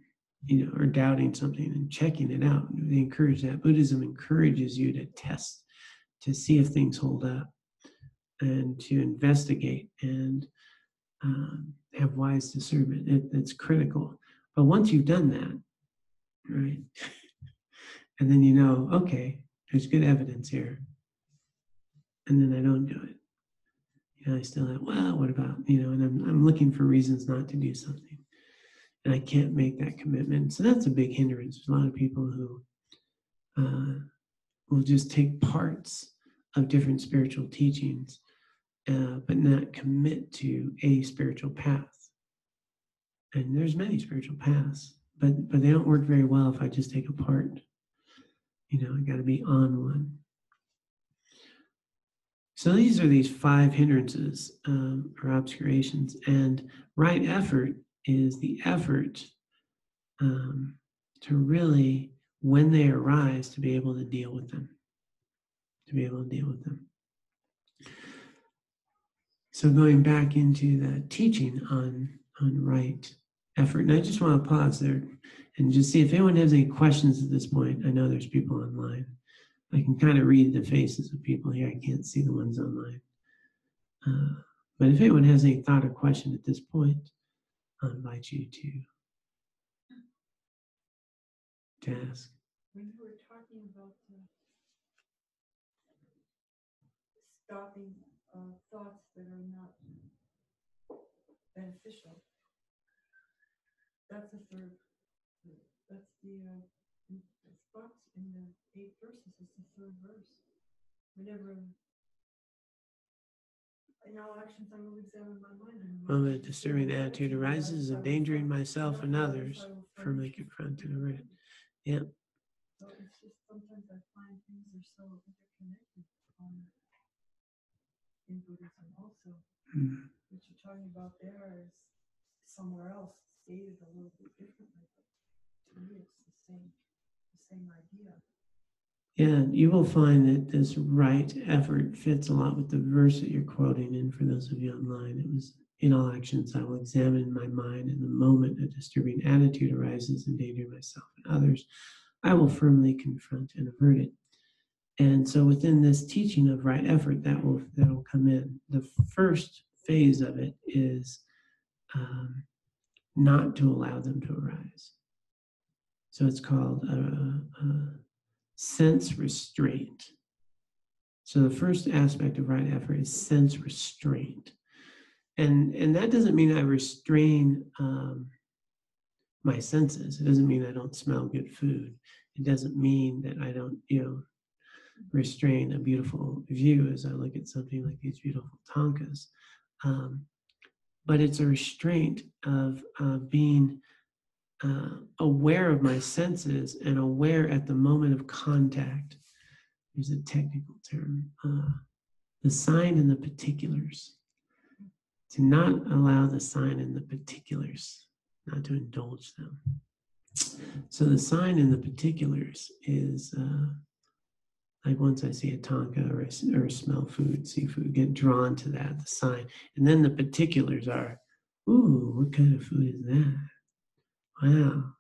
or doubting something and checking it out. They encourage that. Buddhism encourages you to test, to see if things hold up, and to investigate and have wise discernment. It's critical. But once you've done that, right, and then okay, there's good evidence here, and then I don't do it. I still have, what about, and I'm looking for reasons not to do something. And I can't make that commitment. So that's a big hindrance. There's a lot of people who will just take parts of different spiritual teachings, but not commit to a spiritual path. And there's many spiritual paths, but they don't work very well if I just take a part. I got to be on one. So these are these 5 hindrances or obscurations, and right effort is the effort to really, when they arise, to be able to deal with them. So going back into the teaching on right effort. And I just want to pause there and just see if anyone has any questions at this point. I know there's people online. I can kind of read the faces of people here. I can't see the ones online. But if anyone has any thought or question at this point, I'll invite you to ask. When you were talking about stopping thoughts that are not beneficial, that's the third. That's the box in the 8 verses. It's the third verse. Whenever in all actions I will examine my mind. When a disturbing attitude arises, endangering myself and others, firmly confront and avert it. Yeah. So it's just sometimes I find things are so interconnected in Buddhism also. Mm. What you're talking about there is somewhere else stated a little bit differently. But to me, it's the same idea. Yeah, you will find that this right effort fits a lot with the verse that you're quoting. And for those of you online, it was, in all actions, I will examine my mind. In the moment a disturbing attitude arises, endangering myself and others, I will firmly confront and avert it. And so within this teaching of right effort, that will come in. The first phase of it is not to allow them to arise. So it's called sense restraint. So the first aspect of right effort is sense restraint. And that doesn't mean I restrain my senses. It doesn't mean I don't smell good food. It doesn't mean that I don't, restrain a beautiful view as I look at something like these beautiful tankas. But it's a restraint of being aware of my senses and aware at the moment of contact. There's a technical term, the sign and the particulars. To not allow the sign and the particulars, not to indulge them. So the sign and the particulars is like once I see a tanka or smell food, seafood, get drawn to that, the sign. And then the particulars are, ooh, what kind of food is that? Wow.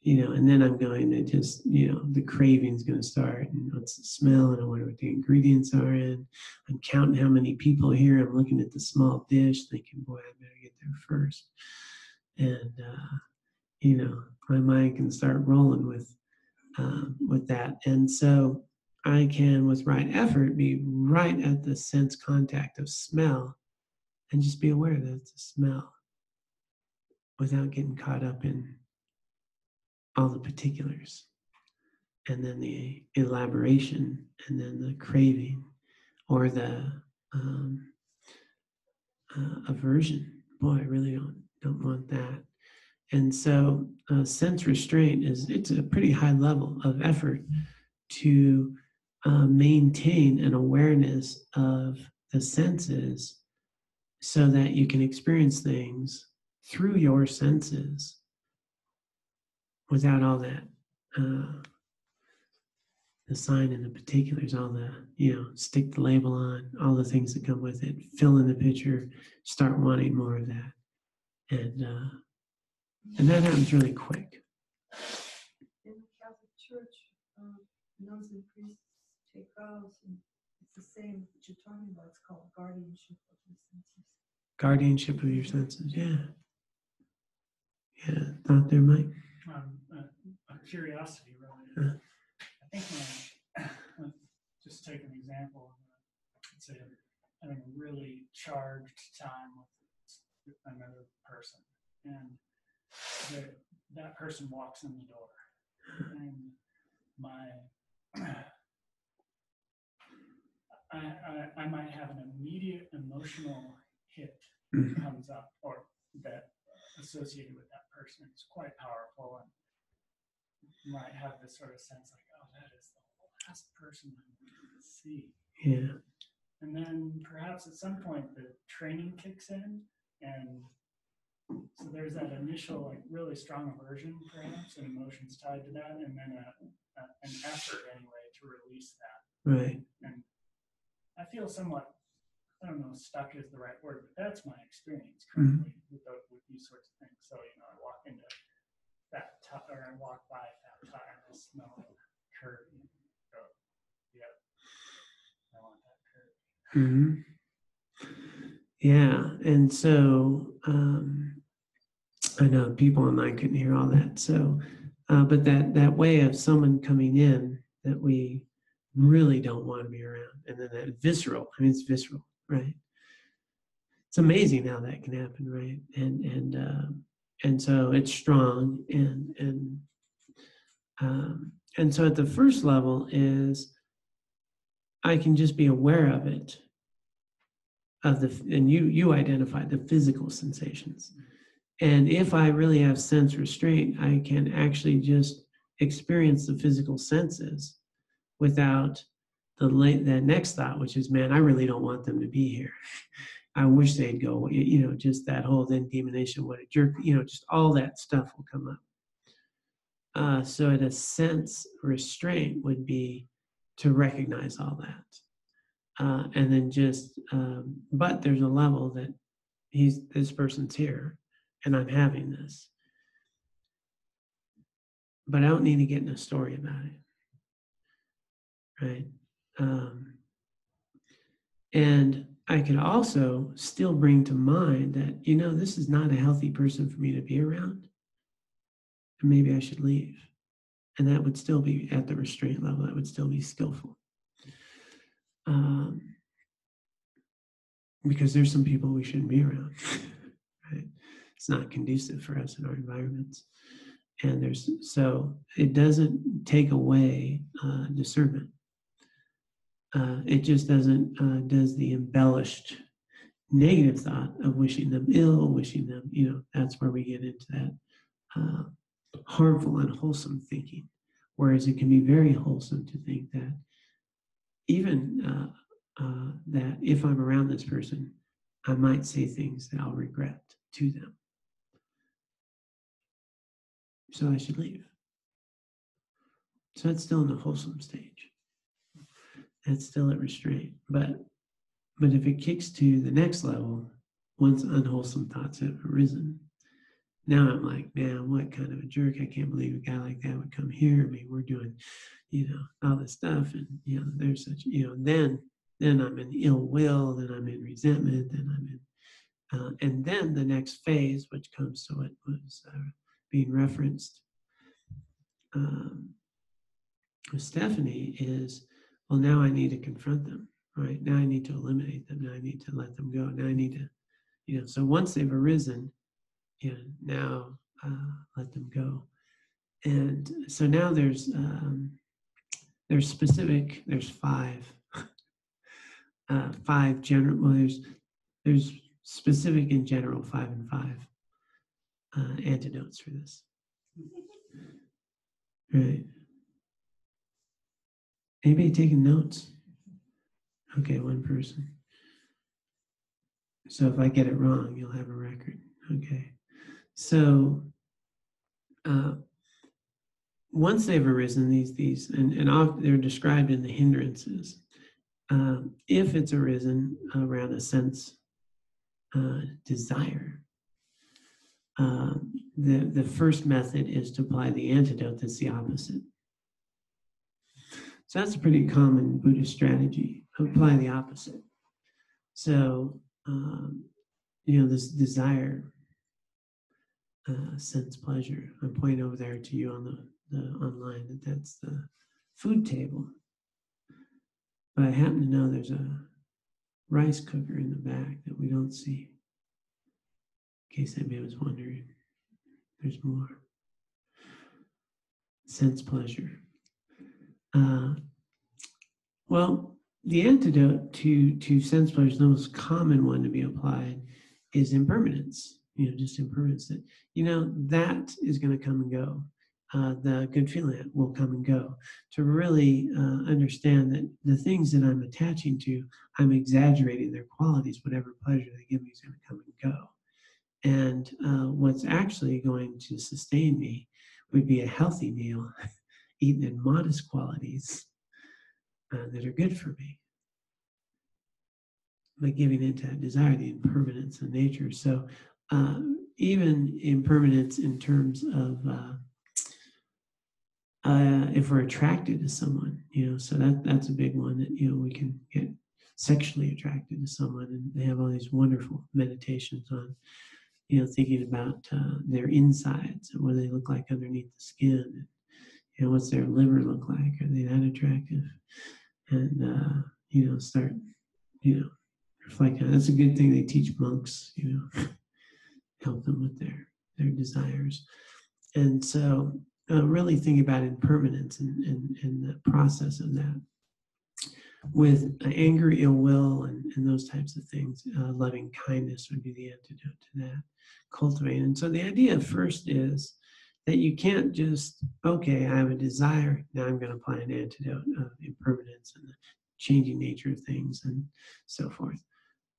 And then I'm going to just, the craving's going to start. And what's the smell? And I wonder what the ingredients are in. I'm counting how many people are here. I'm looking at the small dish, thinking, boy, I better get there first. And, my mind can start rolling with that. And so I can, with right effort, be right at the sense contact of smell and just be aware that it's a smell without getting caught up in all the particulars, and then the elaboration, and then the craving, or the aversion. Boy, I really don't want that. And so sense restraint it's a pretty high level of effort to maintain an awareness of the senses so that you can experience things through your senses without all that the sign and the particulars, all the, stick the label on, all the things that come with it, fill in the picture, start wanting more of that. And that happens really quick. In the Catholic Church, nuns and priests take vows, and it's the same that you're talking about. It's called guardianship of your senses. Guardianship of your senses, yeah. Yeah, thought there, Mike? A curiosity, really. I think just take an example. Let's say having a really charged time with another person, and that person walks in the door, and I might have an immediate emotional hit that comes up, or that associated with that person. It's quite powerful, and you might have this sort of sense like, oh, that is the last person I want to see. Yeah. And then perhaps at some point the training kicks in, and so there's that initial like really strong aversion, perhaps, and emotions tied to that, and then an effort anyway to release that. Right. And I feel somewhat I don't know, stuck is the right word, but that's my experience currently with these sorts of things. So, you know, I walk into that or I walk by that tire and I smell the curb. And go, yeah, I want that curb. Mm-hmm. Yeah, and so I know people online couldn't hear all that. So, but that way of someone coming in that we really don't want to be around, and then that visceral. I mean, it's visceral, right? It's amazing how that can happen, right? And so it's strong, and so at the first level is I can just be aware of it, and you identify the physical sensations. And if I really have sense restraint, I can actually just experience the physical senses without the next thought, which is, man, I really don't want them to be here. I wish they'd go, you know, just that whole then demonization, what a jerk, you know, just all that stuff will come up. So at a sense restraint would be to recognize all that. And then just, but there's a level that this person's here and I'm having this. But I don't need to get in a story about it, right? And I could also still bring to mind that, you know, this is not a healthy person for me to be around, and maybe I should leave. And that would still be at the restraint level. That would still be skillful. Because there's some people we shouldn't be around, right? It's not conducive for us in our environments. And so it doesn't take away discernment. It just doesn't does the embellished negative thought of wishing them ill, wishing them, you know, that's where we get into that harmful, unwholesome thinking. Whereas it can be very wholesome to think that even that if I'm around this person, I might say things that I'll regret to them. So I should leave. So that's still in the wholesome stage. That's still at restraint. But if it kicks to the next level, once unwholesome thoughts have arisen, now I'm like, man, what kind of a jerk. I can't believe a guy like that would come here. I mean, we're doing, you know, all this stuff. And, you know, there's such, you know, then I'm in ill will, then I'm in resentment, then I'm in, and then the next phase, which comes to what was being referenced with Stephanie is, well, now I need to confront them, right? Now I need to eliminate them. Now I need to let them go. Now I need to, you know, so once they've arisen, you know, now let them go. And so now there's specific, there's five general, well, there's specific and general 5 and 5 antidotes for this. Right. Anybody taking notes? Okay, one person. So if I get it wrong, you'll have a record. Okay. So once they've arisen, these and they're described in the hindrances. If it's arisen around a sense desire, the first method is to apply the antidote that's the opposite. So that's a pretty common Buddhist strategy. Apply the opposite. So, you know, this desire, sense pleasure. I'm pointing over there to you on the online that's the food table. But I happen to know there's a rice cooker in the back that we don't see. In case anybody was wondering, there's more. Sense pleasure. Well, the antidote to sense pleasure, the most common one to be applied, is impermanence. You know, just impermanence. That, you know, that is going to come and go. The good feeling will come and go. To really understand that the things that I'm attaching to, I'm exaggerating their qualities. Whatever pleasure they give me is going to come and go. And what's actually going to sustain me would be a healthy meal, eaten in modest qualities that are good for me. but giving into that desire, the impermanence of nature. So even impermanence in terms of if we're attracted to someone, so that's a big one that, we can get sexually attracted to someone, and they have all these wonderful meditations on, thinking about their insides and what they look like underneath the skin, and what's their liver look like? Are they that attractive? And, start, reflecting. That's a good thing they teach monks, help them with their desires. And so really think about impermanence and the process of that. With anger, ill will, and those types of things, loving kindness would be the antidote to that. Cultivate. And so the idea first is that you can't just, okay, I have a desire, now I'm going to apply an antidote of impermanence and the changing nature of things and so forth.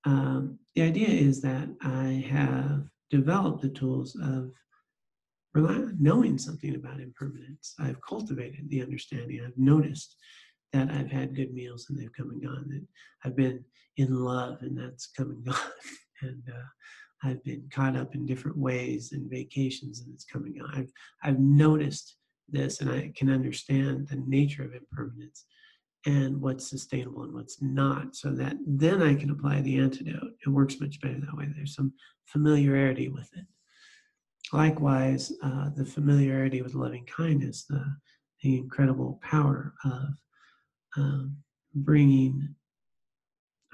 The idea is that I have developed the tools of knowing something about impermanence. I've cultivated the understanding. I've noticed that I've had good meals and they've come and gone. That I've been in love and that's come and gone. And I've been caught up in different ways and vacations and it's come and gone. I've noticed this, and I can understand the nature of impermanence and what's sustainable and what's not, so that then I can apply the antidote. It works much better that way. There's some familiarity with it. Likewise, the familiarity with loving kindness, the incredible power of bringing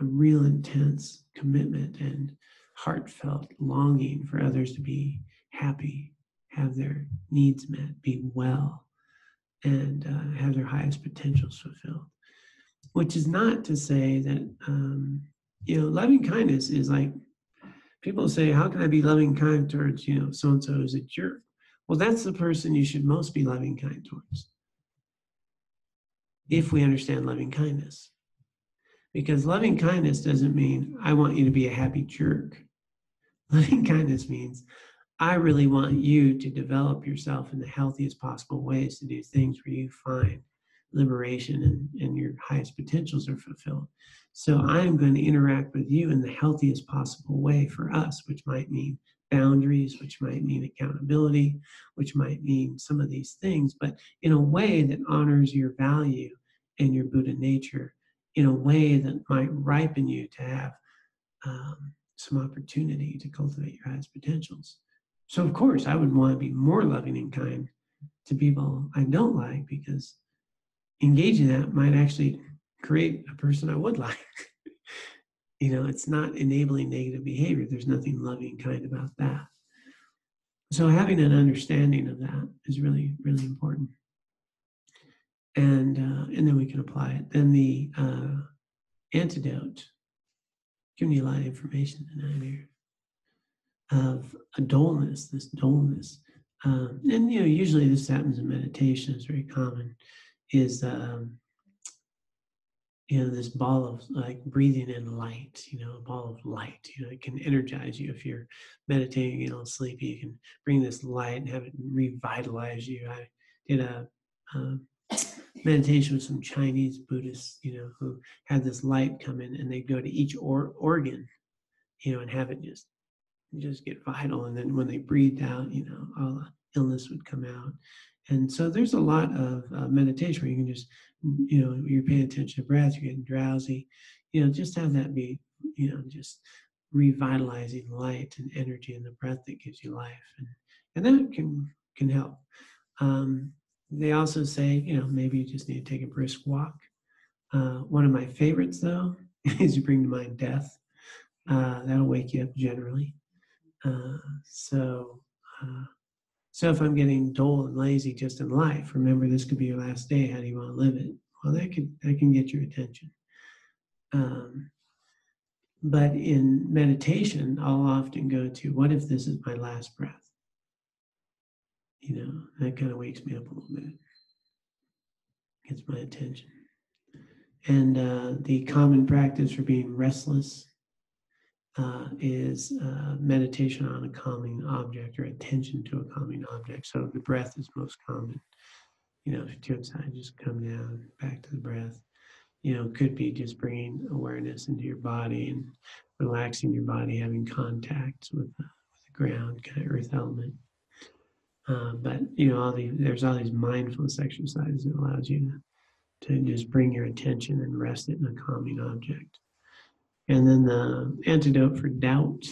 a real intense commitment and heartfelt longing for others to be happy, have their needs met, be well, and have their highest potentials fulfilled. Which is not to say that, loving kindness is like, people say, how can I be loving kind towards, so-and-so is a jerk? Well, that's the person you should most be loving kind towards, if we understand loving kindness. Because loving kindness doesn't mean I want you to be a happy jerk. Loving kindness means I really want you to develop yourself in the healthiest possible ways to do things where you find liberation and your highest potentials are fulfilled. So I'm going to interact with you in the healthiest possible way for us, which might mean boundaries, which might mean accountability, which might mean some of these things, but in a way that honors your value and your Buddha nature, in a way that might ripen you to have some opportunity to cultivate your highest potentials. So of course, I would want to be more loving and kind to people I don't like, because engaging that might actually create a person I would like. It's not enabling negative behavior. There's nothing loving and kind about that. So having an understanding of that is really, really important. And then we can apply it. Then the antidote, giving you a lot of information tonight here, of a dullness, this dullness. And usually this happens in meditation, it's very common, is this ball of like breathing in light, a ball of light, it can energize you. If you're meditating, sleepy, you can bring this light and have it revitalize you. I did a meditation with some Chinese Buddhists, who had this light come in, and they'd go to each organ, and have it just get vital. And then when they breathed out, all the illness would come out. And so there's a lot of meditation where you can just, you're paying attention to breath, you're getting drowsy, just have that be, just revitalizing light and energy in the breath that gives you life. And that can help. They also say, maybe you just need to take a brisk walk. One of my favorites, though, is you bring to mind death. That'll wake you up generally. So if I'm getting dull and lazy just in life, remember this could be your last day. How do you want to live it? Well, that can get your attention. But in meditation, I'll often go to, what if this is my last breath? That kind of wakes me up a little bit, gets my attention. And the common practice for being restless is meditation on a calming object, or attention to a calming object. So the breath is most common. If you're too upset, just come down, back to the breath. could be just bringing awareness into your body and relaxing your body, having contact with the ground, kind of earth element. But there's all these mindfulness exercises that allows you to just bring your attention and rest it in a calming object. And then the antidote for doubt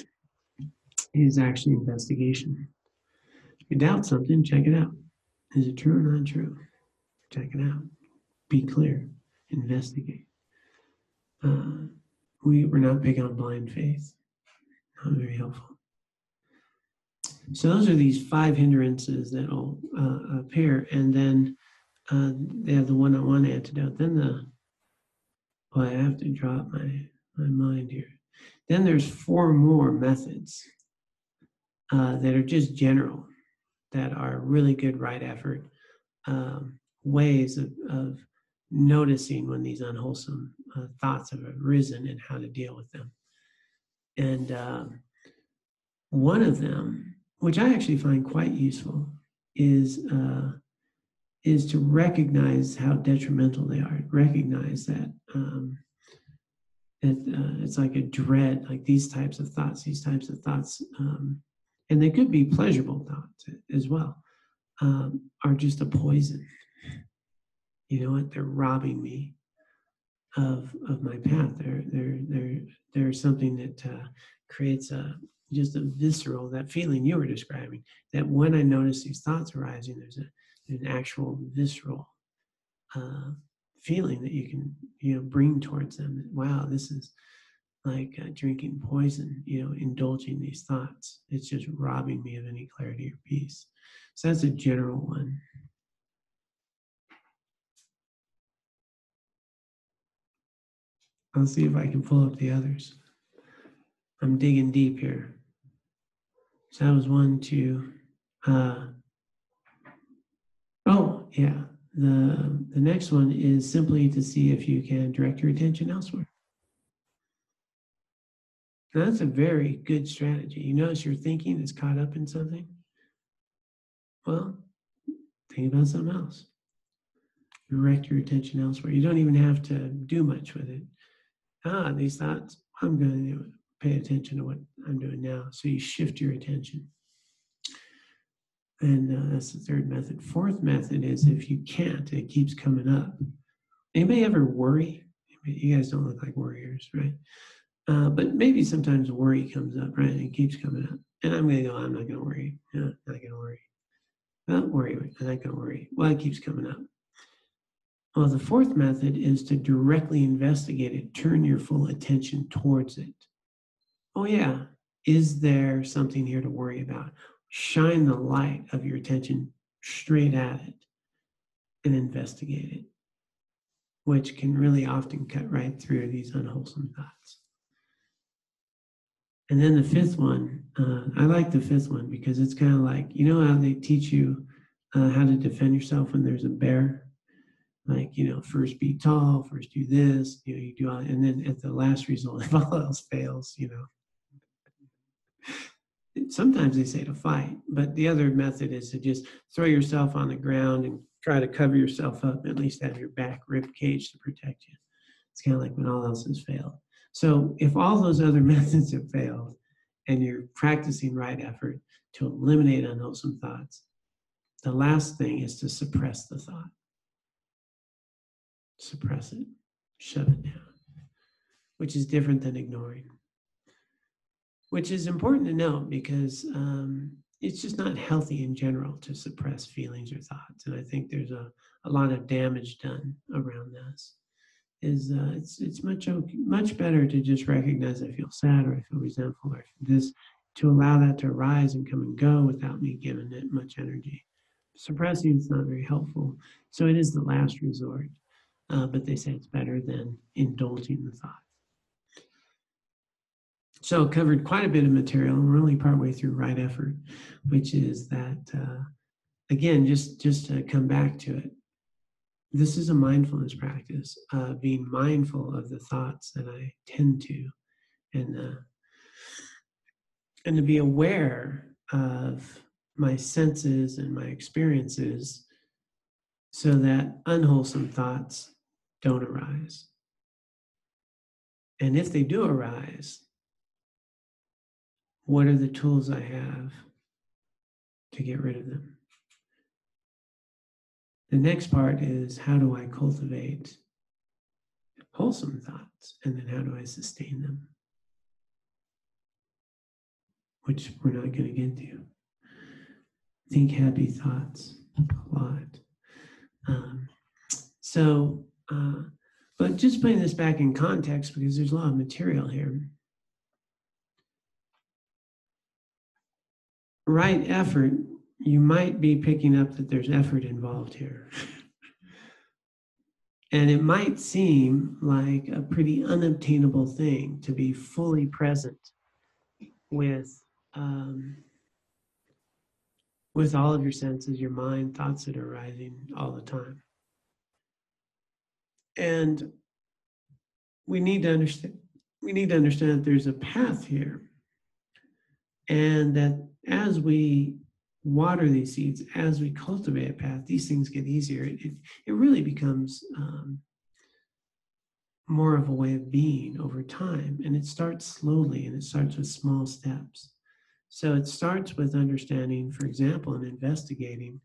is actually investigation. If you doubt something, check it out. Is it true or not true? Check it out. Be clear. Investigate. We're not big on blind faith. Not very helpful. So those are these 5 hindrances that will appear, and then they have the one-on-one antidote. Then I have to drop my mind here. Then there's 4 more methods that are just general, that are really good right effort ways of noticing when these unwholesome thoughts have arisen and how to deal with them. And one of them, which I actually find quite useful, is to recognize how detrimental they are. Recognize that it's like a dread, like these types of thoughts, and they could be pleasurable thoughts as well, are just a poison. You know what? They're robbing me of my path. They're something that creates just a visceral, that feeling you were describing, that when I notice these thoughts arising, there's an actual visceral feeling that you can bring towards them. That, wow, this is like drinking poison, indulging these thoughts. It's just robbing me of any clarity or peace. So that's a general one. I'll see if I can pull up the others. I'm digging deep here. So that was 1, 2. Oh, yeah. The next one is simply to see if you can direct your attention elsewhere. Now, that's a very good strategy. You notice your thinking is caught up in something? Well, think about something else. Direct your attention elsewhere. You don't even have to do much with it. These thoughts, I'm going to pay attention to what I'm doing now. So you shift your attention. And that's the 3rd method. 4th method is if you can't, it keeps coming up. Anybody ever worry? You guys don't look like worriers, right? But maybe sometimes worry comes up, right? And it keeps coming up. And I'm going to go, I'm not going to worry. No, I'm not going to worry. Don't worry. I'm not going to worry. Well, it keeps coming up. Well, the 4th method is to directly investigate it. Turn your full attention towards it. Oh, yeah. Is there something here to worry about? Shine the light of your attention straight at it and investigate it, which can really often cut right through these unwholesome thoughts. And then the 5th one, I like the 5th one because it's kind of like, how they teach you how to defend yourself when there's a bear? Like, first be tall, first do this, you do all, and then at the last result, if all else fails, sometimes they say to fight, but the other method is to just throw yourself on the ground and try to cover yourself up, at least have your back rib cage to protect you. It's kind of like when all else has failed. So if all those other methods have failed and you're practicing right effort to eliminate unwholesome thoughts, the last thing is to suppress the thought. Suppress it, shut it down, which is different than ignoring. Which is important to note because it's just not healthy in general to suppress feelings or thoughts. And I think there's a lot of damage done around this. It's much better to just recognize I feel sad or I feel resentful or this, to allow that to arise and come and go without me giving it much energy. Suppressing is not very helpful. So it is the last resort. But they say it's better than indulging the thought. So covered quite a bit of material, and we're only partway through right effort, which is that, again, just to come back to it, this is a mindfulness practice, being mindful of the thoughts that I tend to, and to be aware of my senses and my experiences so that unwholesome thoughts don't arise. And if they do arise, what are the tools I have to get rid of them? The next part is, how do I cultivate wholesome thoughts? And then how do I sustain them? Which we're not going to get to. Think happy thoughts a lot. But just putting this back in context, because there's a lot of material here. Right effort, you might be picking up that there's effort involved here. And it might seem like a pretty unobtainable thing to be fully present with all of your senses, your mind, thoughts that are arising all the time. And we need to understand that there's a path here. And that as we water these seeds, as we cultivate a path, these things get easier. It really becomes more of a way of being over time. And it starts slowly, and it starts with small steps. So it starts with understanding, for example, and investigating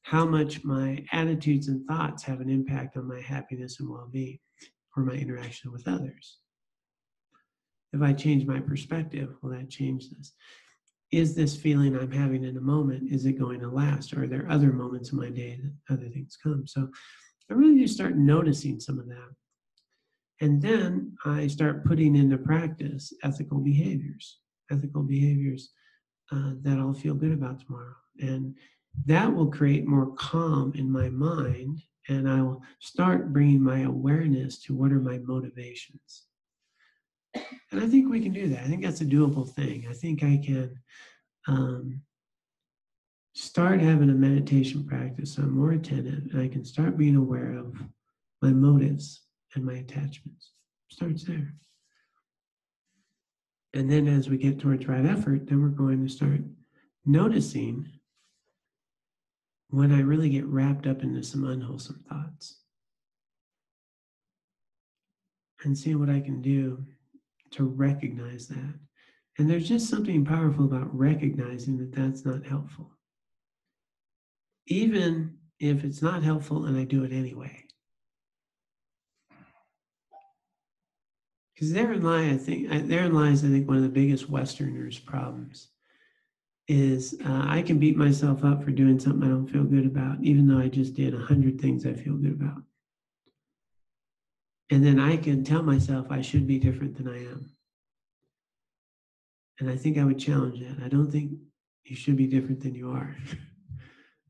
how much my attitudes and thoughts have an impact on my happiness and well-being, or my interaction with others. If I change my perspective, will that change this? Is this feeling I'm having in a moment, is it going to last? Or are there other moments in my day that other things come? So I really just start noticing some of that. And then I start putting into practice ethical behaviors that I'll feel good about tomorrow. And that will create more calm in my mind, and I will start bringing my awareness to what are my motivations. And I think we can do that. I think that's a doable thing. I think I can start having a meditation practice so I'm more attentive, and I can start being aware of my motives and my attachments. Starts there. And then as we get towards right effort, then we're going to start noticing when I really get wrapped up into some unwholesome thoughts, and seeing what I can do to recognize that. And there's just something powerful about recognizing that that's not helpful. Even if it's not helpful and I do it anyway. Because therein lies, I think, one of the biggest Westerners' problems is I can beat myself up for doing something I don't feel good about, even though I just did 100 things I feel good about. And then I can tell myself I should be different than I am. And I think I would challenge that. I don't think you should be different than you are.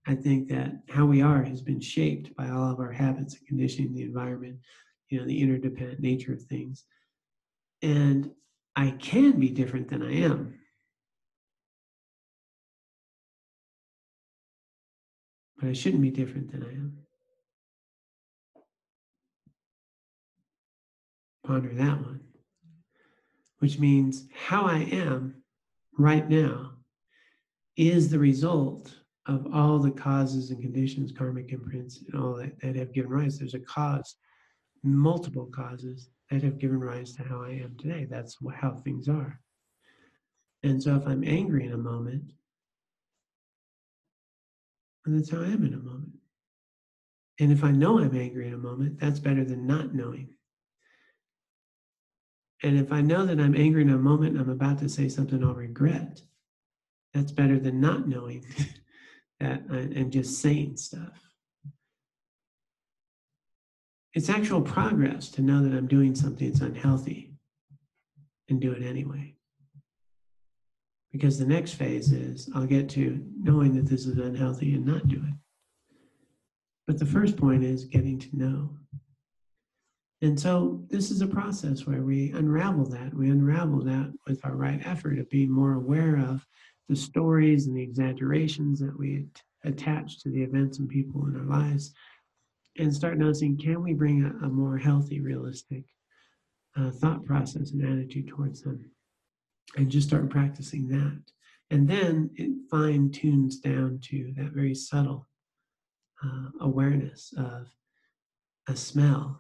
I think that how we are has been shaped by all of our habits and conditioning, the environment, the interdependent nature of things. And I can be different than I am. But I shouldn't be different than I am. Ponder that one. Which means how I am right now is the result of all the causes and conditions, karmic imprints, and all that have given rise. There's a cause, multiple causes that have given rise to how I am today. That's how things are. And so if I'm angry in a moment, then that's how I am in a moment. And if I know I'm angry in a moment, that's better than not knowing. And if I know that I'm angry in a moment, I'm about to say something I'll regret, that's better than not knowing that and just saying stuff. It's actual progress to know that I'm doing something that's unhealthy and do it anyway. Because the next phase is I'll get to knowing that this is unhealthy and not do it. But the first point is getting to know. And so this is a process where we unravel that. We unravel that with our right effort of being more aware of the stories and the exaggerations that we attach to the events and people in our lives, and start noticing, can we bring a more healthy, realistic thought process and attitude towards them, and just start practicing that. And then it fine tunes down to that very subtle awareness of a smell.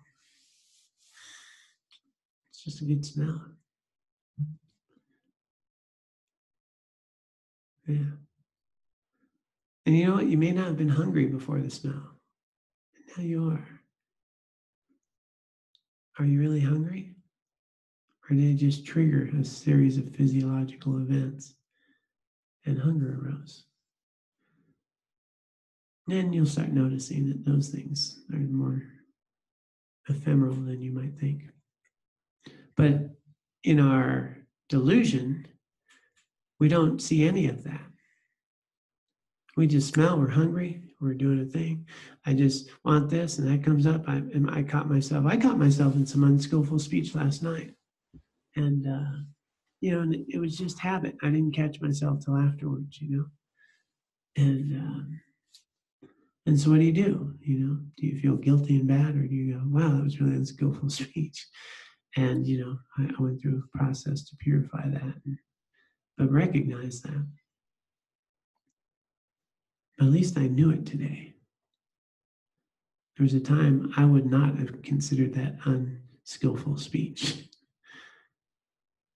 It's just a good smell. Yeah. And you know what? You may not have been hungry before the smell. And now you are. Are you really hungry? Or did it just trigger a series of physiological events and hunger arose? Then you'll start noticing that those things are more ephemeral than you might think. But in our delusion, we don't see any of that. We just smell, we're hungry, we're doing a thing. I just want this, and that comes up. I caught myself in some unskillful speech last night. And, and it was just habit. I didn't catch myself till afterwards, And so what do? Do you feel guilty and bad, or do you go, wow, that was really unskillful speech? And, I went through a process to purify that, but recognize that. At least I knew it today. There was a time I would not have considered that unskillful speech.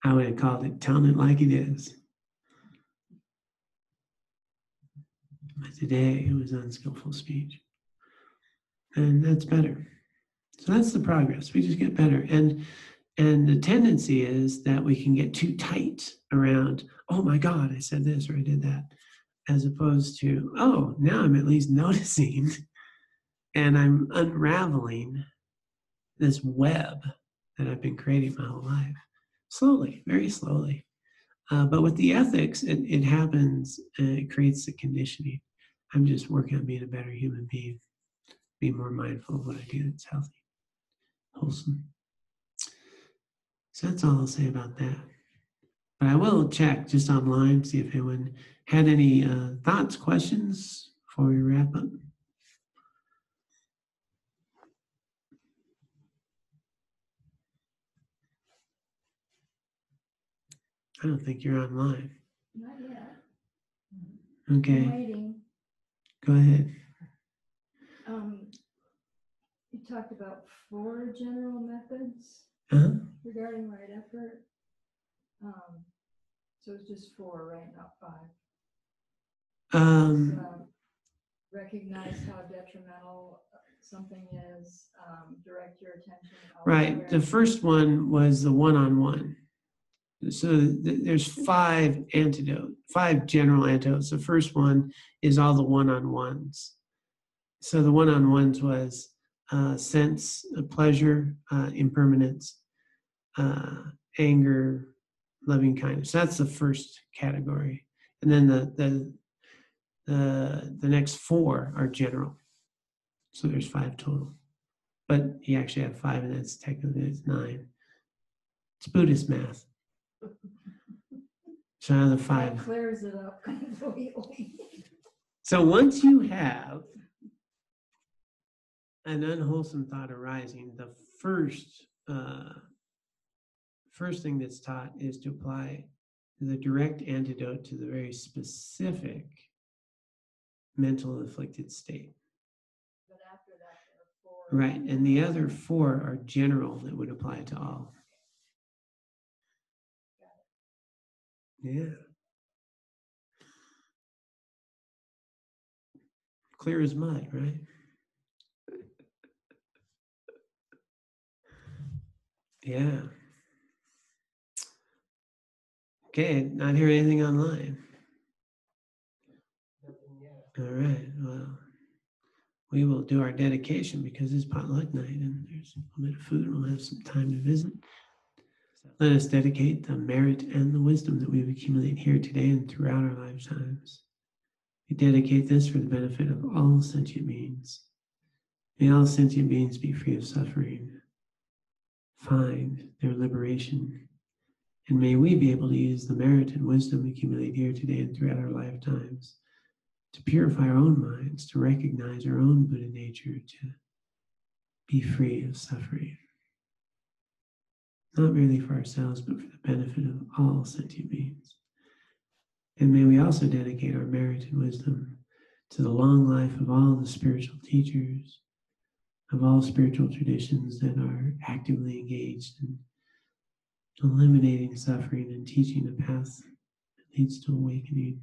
I would have called it telling it like it is. But today it was unskillful speech. And that's better. So that's the progress. We just get better. And the tendency is that we can get too tight around, oh my God, I said this or I did that, as opposed to, oh, now I'm at least noticing and I'm unraveling this web that I've been creating my whole life. Slowly, very slowly. But with the ethics, it happens, it creates the conditioning. I'm just working on being a better human being, be more mindful of what I do that's healthy, wholesome. So that's all I'll say about that. But I will check just online, see if anyone had any thoughts, questions before we wrap up. I don't think you're online. Not yet. Okay. I'm waiting. Go ahead. You talked about 4 general methods regarding right effort. So it's just 4, right? Not 5. Recognize how detrimental something is. Direct your attention elsewhere. Right. The first one was the one-on-one. So there's 5 general antidotes. The first one is all the one-on-ones. So the one-on-ones was sense, pleasure, impermanence, anger, loving kindness. That's the first category. And then the next 4 are general. So there's 5 total. But you actually have 5, and that's technically it's 9. It's Buddhist math. So out of the 5. That clears it up completely. So once you have an unwholesome thought arising, the first thing that's taught is to apply the direct antidote to the very specific mental afflicted state. But after that, there are 4. Right, and the other 4 are general that would apply to all. Yeah. Clear as mud, right? Yeah. Okay, not hear anything online. All right, well, we will do our dedication because it's potluck night and there's a little bit of food and we'll have some time to visit. Let us dedicate the merit and the wisdom that we've accumulated here today and throughout our lifetimes. We dedicate this for the benefit of all sentient beings. May all sentient beings be free of suffering, find their liberation, and may we be able to use the merit and wisdom accumulated here today and throughout our lifetimes to purify our own minds, to recognize our own Buddha nature, to be free of suffering. Not merely for ourselves, but for the benefit of all sentient beings. And may we also dedicate our merit and wisdom to the long life of all the spiritual teachers, of all spiritual traditions that are actively engaged in eliminating suffering and teaching a path that leads to awakening.